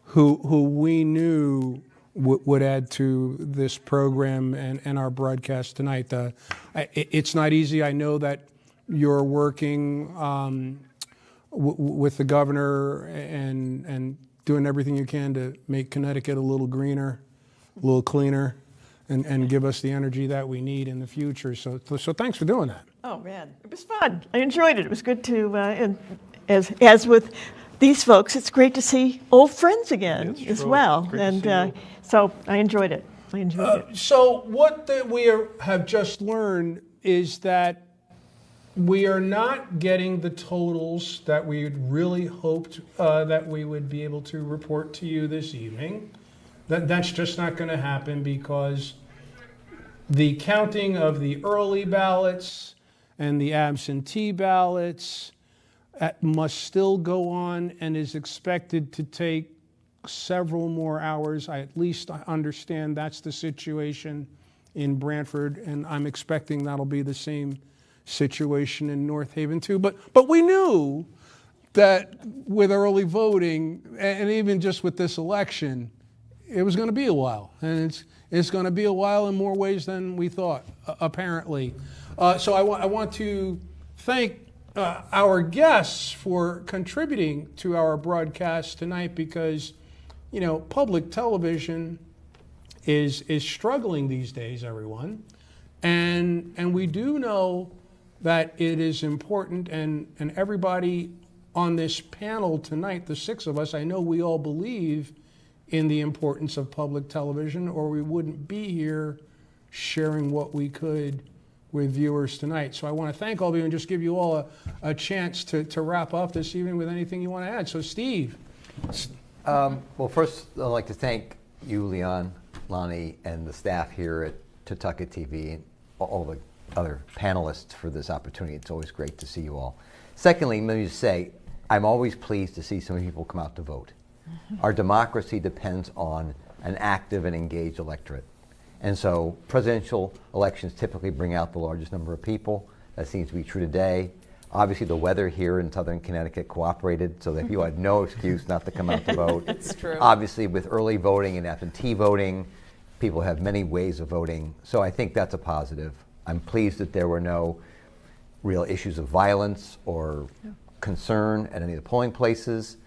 who we knew would add to this program and our broadcast tonight. It's not easy. I know that you're working with the governor and doing everything you can to make Connecticut a little greener, a little cleaner, and give us the energy that we need in the future. So thanks for doing that. Oh man, it was fun. I enjoyed it. It was good to, and as with these folks, it's great to see old friends again as well. And so I enjoyed it. So what we have just learned is that we are not getting the totals that we had really hoped that we would be able to report to you this evening. That's just not going to happen because the counting of the early ballots and the absentee ballots must still go on and is expected to take several more hours. I understand that's the situation in Branford, and I'm expecting that'll be the same situation in North Haven too. But we knew that with early voting, and even just with this election, it was going to be a while. And it's going to be a while in more ways than we thought, apparently. So I want to thank our guests for contributing to our broadcast tonight because, public television is struggling these days, everyone. And we do know that it is important, and everybody on this panel tonight, the six of us, I know we all believe in the importance of public television, or we wouldn't be here sharing what we could with viewers tonight. So I want to thank all of you and just give you all a chance to wrap up this evening with anything you want to add. So Steve. Well, first I'd like to thank you, Leon, Lonnie, and the staff here at Tutucket TV, and all the other panelists for this opportunity. It's always great to see you all. Secondly, let me just say, I'm always pleased to see so many people come out to vote. Our democracy depends on an active and engaged electorate. And so presidential elections typically bring out the largest number of people. That seems to be true today. Obviously, the weather here in southern Connecticut cooperated so that people had no excuse not to come out to vote. That's true. Obviously, with early voting and absentee voting, people have many ways of voting. So I think that's a positive. I'm pleased that there were no real issues of violence or concern at any of the polling places.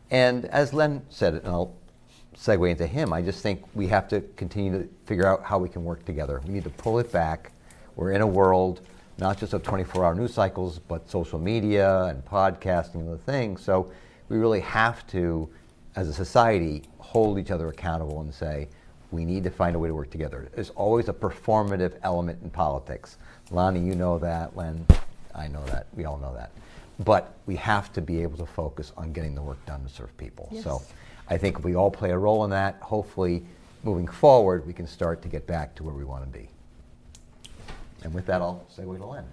And as Len said, and I'll segue into him, I just think we have to continue to figure out how we can work together. We need to pull it back. We're in a world not just of 24-hour news cycles, but social media and podcasting and other things. So we really have to, as a society, hold each other accountable and say, we need to find a way to work together. There's always a performative element in politics. Lonnie, you know that. Len, I know that. We all know that. But we have to be able to focus on getting the work done to serve people. Yes. So I think if we all play a role in that, hopefully, moving forward, we can start to get back to where we want to be. And with that, I'll segue to Len.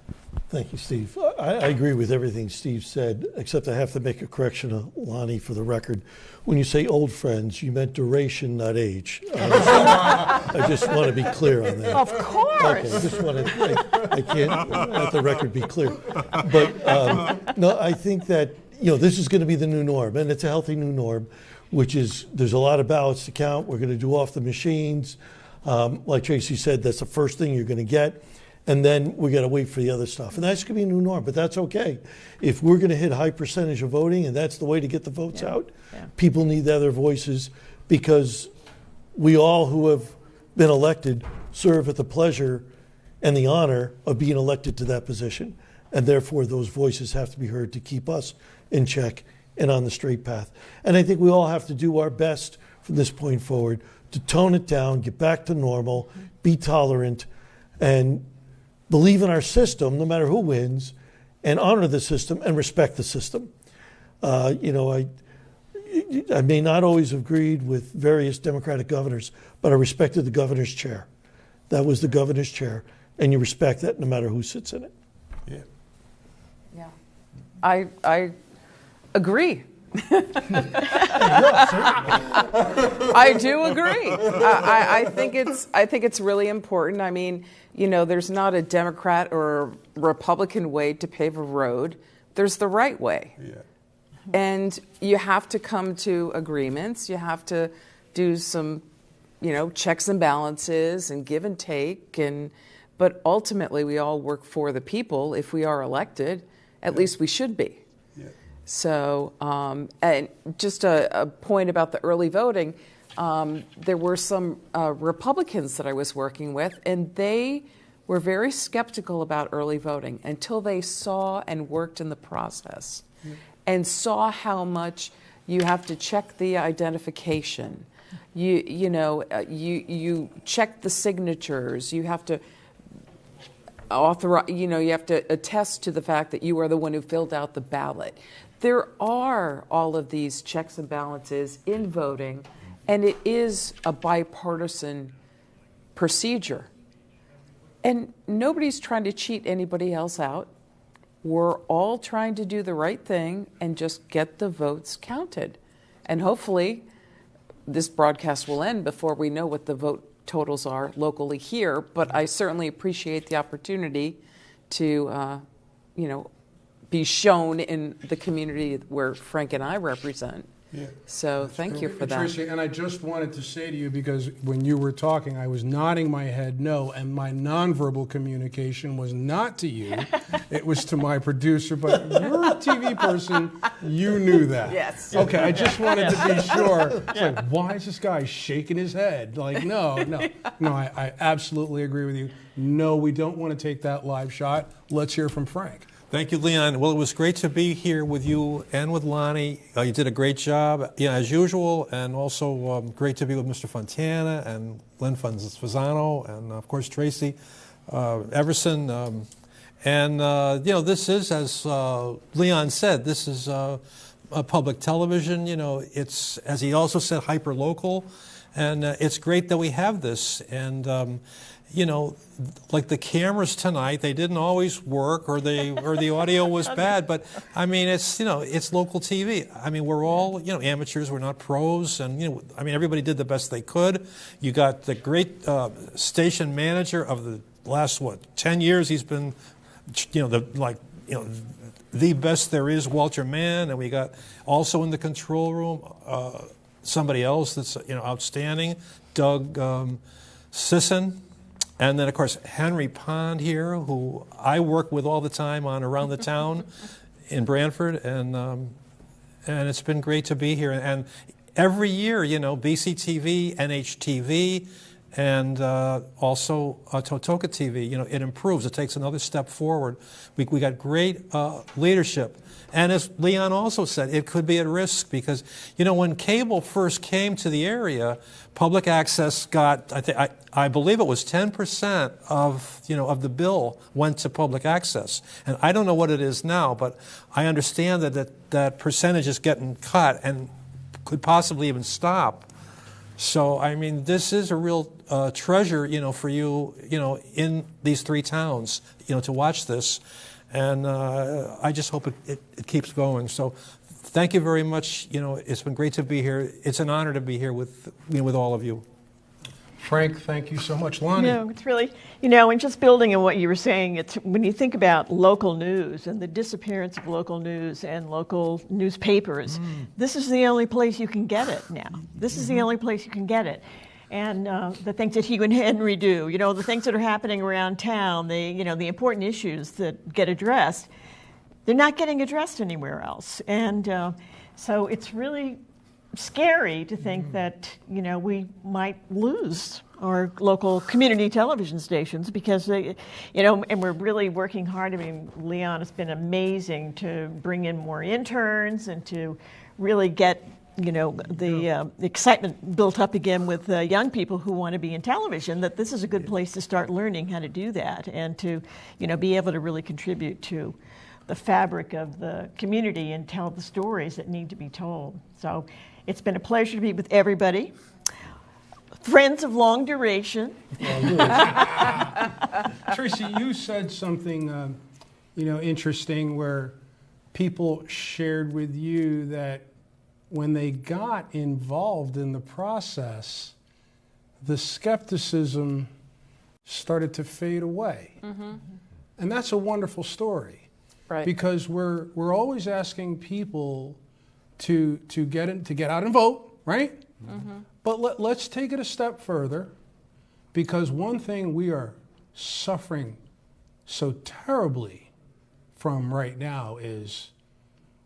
Thank you, Steve. I agree with everything Steve said, except I have to make a correction of Lonnie for the record. When you say old friends, you meant duration, not age. I just want to be clear on that. Of course. Okay, I just want to, I can't let the record be clear. But no, I think that, this is going to be the new norm, and it's a healthy new norm, which is there's a lot of ballots to count. We're going to do off the machines. Like Tracy said, that's the first thing you're going to get. And then we got to wait for the other stuff. And that's going to be a new norm, but that's okay. If we're going to hit a high percentage of voting, and that's the way to get the votes out, people need the other voices, because we all who have been elected serve at the pleasure and the honor of being elected to that position. And therefore, those voices have to be heard to keep us in check and on the straight path. And I think we all have to do our best from this point forward to tone it down, get back to normal, be tolerant, and believe in our system, no matter who wins, and honor the system and respect the system. I may not always have agreed with various Democratic governors, but I respected the governor's chair. That was the governor's chair, and you respect that no matter who sits in it. Yeah. I agree. I do agree. I think it's really important. I mean, there's not a Democrat or a Republican way to pave a road. There's the right way. Yeah. And you have to come to agreements. You have to do some, checks and balances and give and take. But ultimately, we all work for the people. If we are elected, at least we should be. Yeah. So, and just a point about the early voting, there were some Republicans that I was working with, and they were very skeptical about early voting until they saw and worked in the process and saw how much you have to check the identification. You check the signatures. You have to authorize, you have to attest to the fact that you are the one who filled out the ballot. There are all of these checks and balances in voting, and it is a bipartisan procedure. And nobody's trying to cheat anybody else out. We're all trying to do the right thing and just get the votes counted. And hopefully this broadcast will end before we know what the vote totals are locally here. But I certainly appreciate the opportunity to, be shown in the community where Frank and I represent. Yeah. So thank you for that. Tracy, and I just wanted to say to you, because when you were talking, I was nodding my head no, and my nonverbal communication was not to you. It was to my producer, but you're a TV person. You knew that. Yes. Okay, I just wanted to be sure. It's like, why is this guy shaking his head? Like, no, I absolutely agree with you. No, we don't want to take that live shot. Let's hear from Frank. Thank you, Leon. Well, it was great to be here with you and with Lonnie. You did a great job, as usual, and also great to be with Mr. Fontana and Lynn Fasano and, of course, Tracy Everson. This is, as Leon said, this is a public television. It's, as he also said, hyper-local, and it's great that we have this. And like the cameras tonight, they didn't always work, or the audio was bad. But I mean, it's local TV. I mean, we're all amateurs. We're not pros, and everybody did the best they could. You got the great station manager of the last 10 years. He's been the best there is, Walter Mann, and we got also in the control room somebody else that's outstanding, Doug Sisson. And then, of course, Henry Pond here, who I work with all the time on Around the Town in Branford, and it's been great to be here. And every year, BCTV, NHTV, and also Totoka TV, it improves. It takes another step forward. We got great leadership. And as Leon also said, it could be at risk because, when cable first came to the area, public access got, I believe it was 10% of the bill went to public access. And I don't know what it is now, but I understand that percentage is getting cut and could possibly even stop. So, this is a real treasure, for you, in these three towns, to watch this. And I just hope it keeps going. So thank you very much. It's been great to be here. It's an honor to be here with all of you. Frank, thank you so much. Lonnie? It's really, and just building on what you were saying, it's when you think about local news and the disappearance of local news and local newspapers, this is the only place you can get it now. This is the only place you can get it. And the things that Hugh and Henry do, the things that are happening around town, the important issues that get addressed, they're not getting addressed anywhere else. And so it's really scary to think that, we might lose our local community television stations because, and we're really working hard. I mean, Leon, has been amazing to bring in more interns and to really get the excitement built up again with young people who want to be in television, that this is a good place to start learning how to do that and to, be able to really contribute to the fabric of the community and tell the stories that need to be told. So it's been a pleasure to be with everybody. Friends of long duration. Tracy, you said something, interesting where people shared with you that when they got involved in the process, the skepticism started to fade away. And that's a wonderful story. Right. Because we're always asking people to get out and vote, right? But let's take it a step further, because one thing we are suffering so terribly from right now is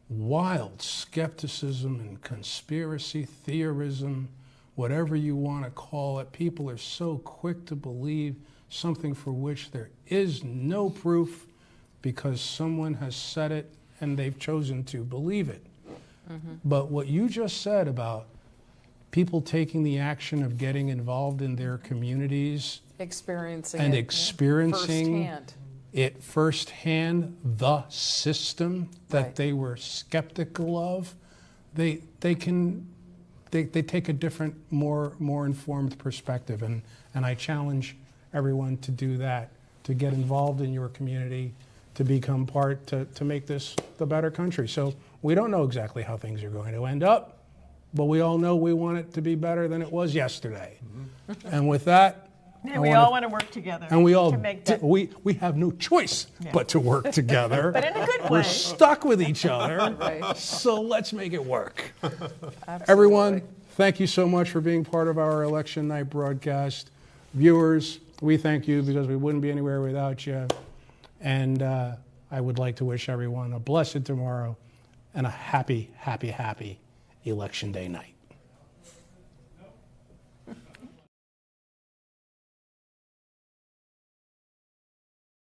wild skepticism and conspiracy theorism, whatever you want to call it. People are so quick to believe something for which there is no proof because someone has said it and they've chosen to believe it. But what you just said about people taking the action of getting involved in their communities experiencing firsthand it firsthand, the system that they were skeptical of, they take a different, more informed perspective. And I challenge everyone to do that, to get involved in your community, to become part, to make this the better country. So we don't know exactly how things are going to end up, but we all know we want it to be better than it was yesterday. And with that, and we all want to work together. And we all to make that. we have no choice but to work together. But in a good way. We're stuck with each other, Right. so let's make it work. Absolutely. Everyone, thank you so much for being part of our election night broadcast. Viewers, we thank you because we wouldn't be anywhere without you. And I would like to wish everyone a blessed tomorrow and a happy, happy, happy Election Day night.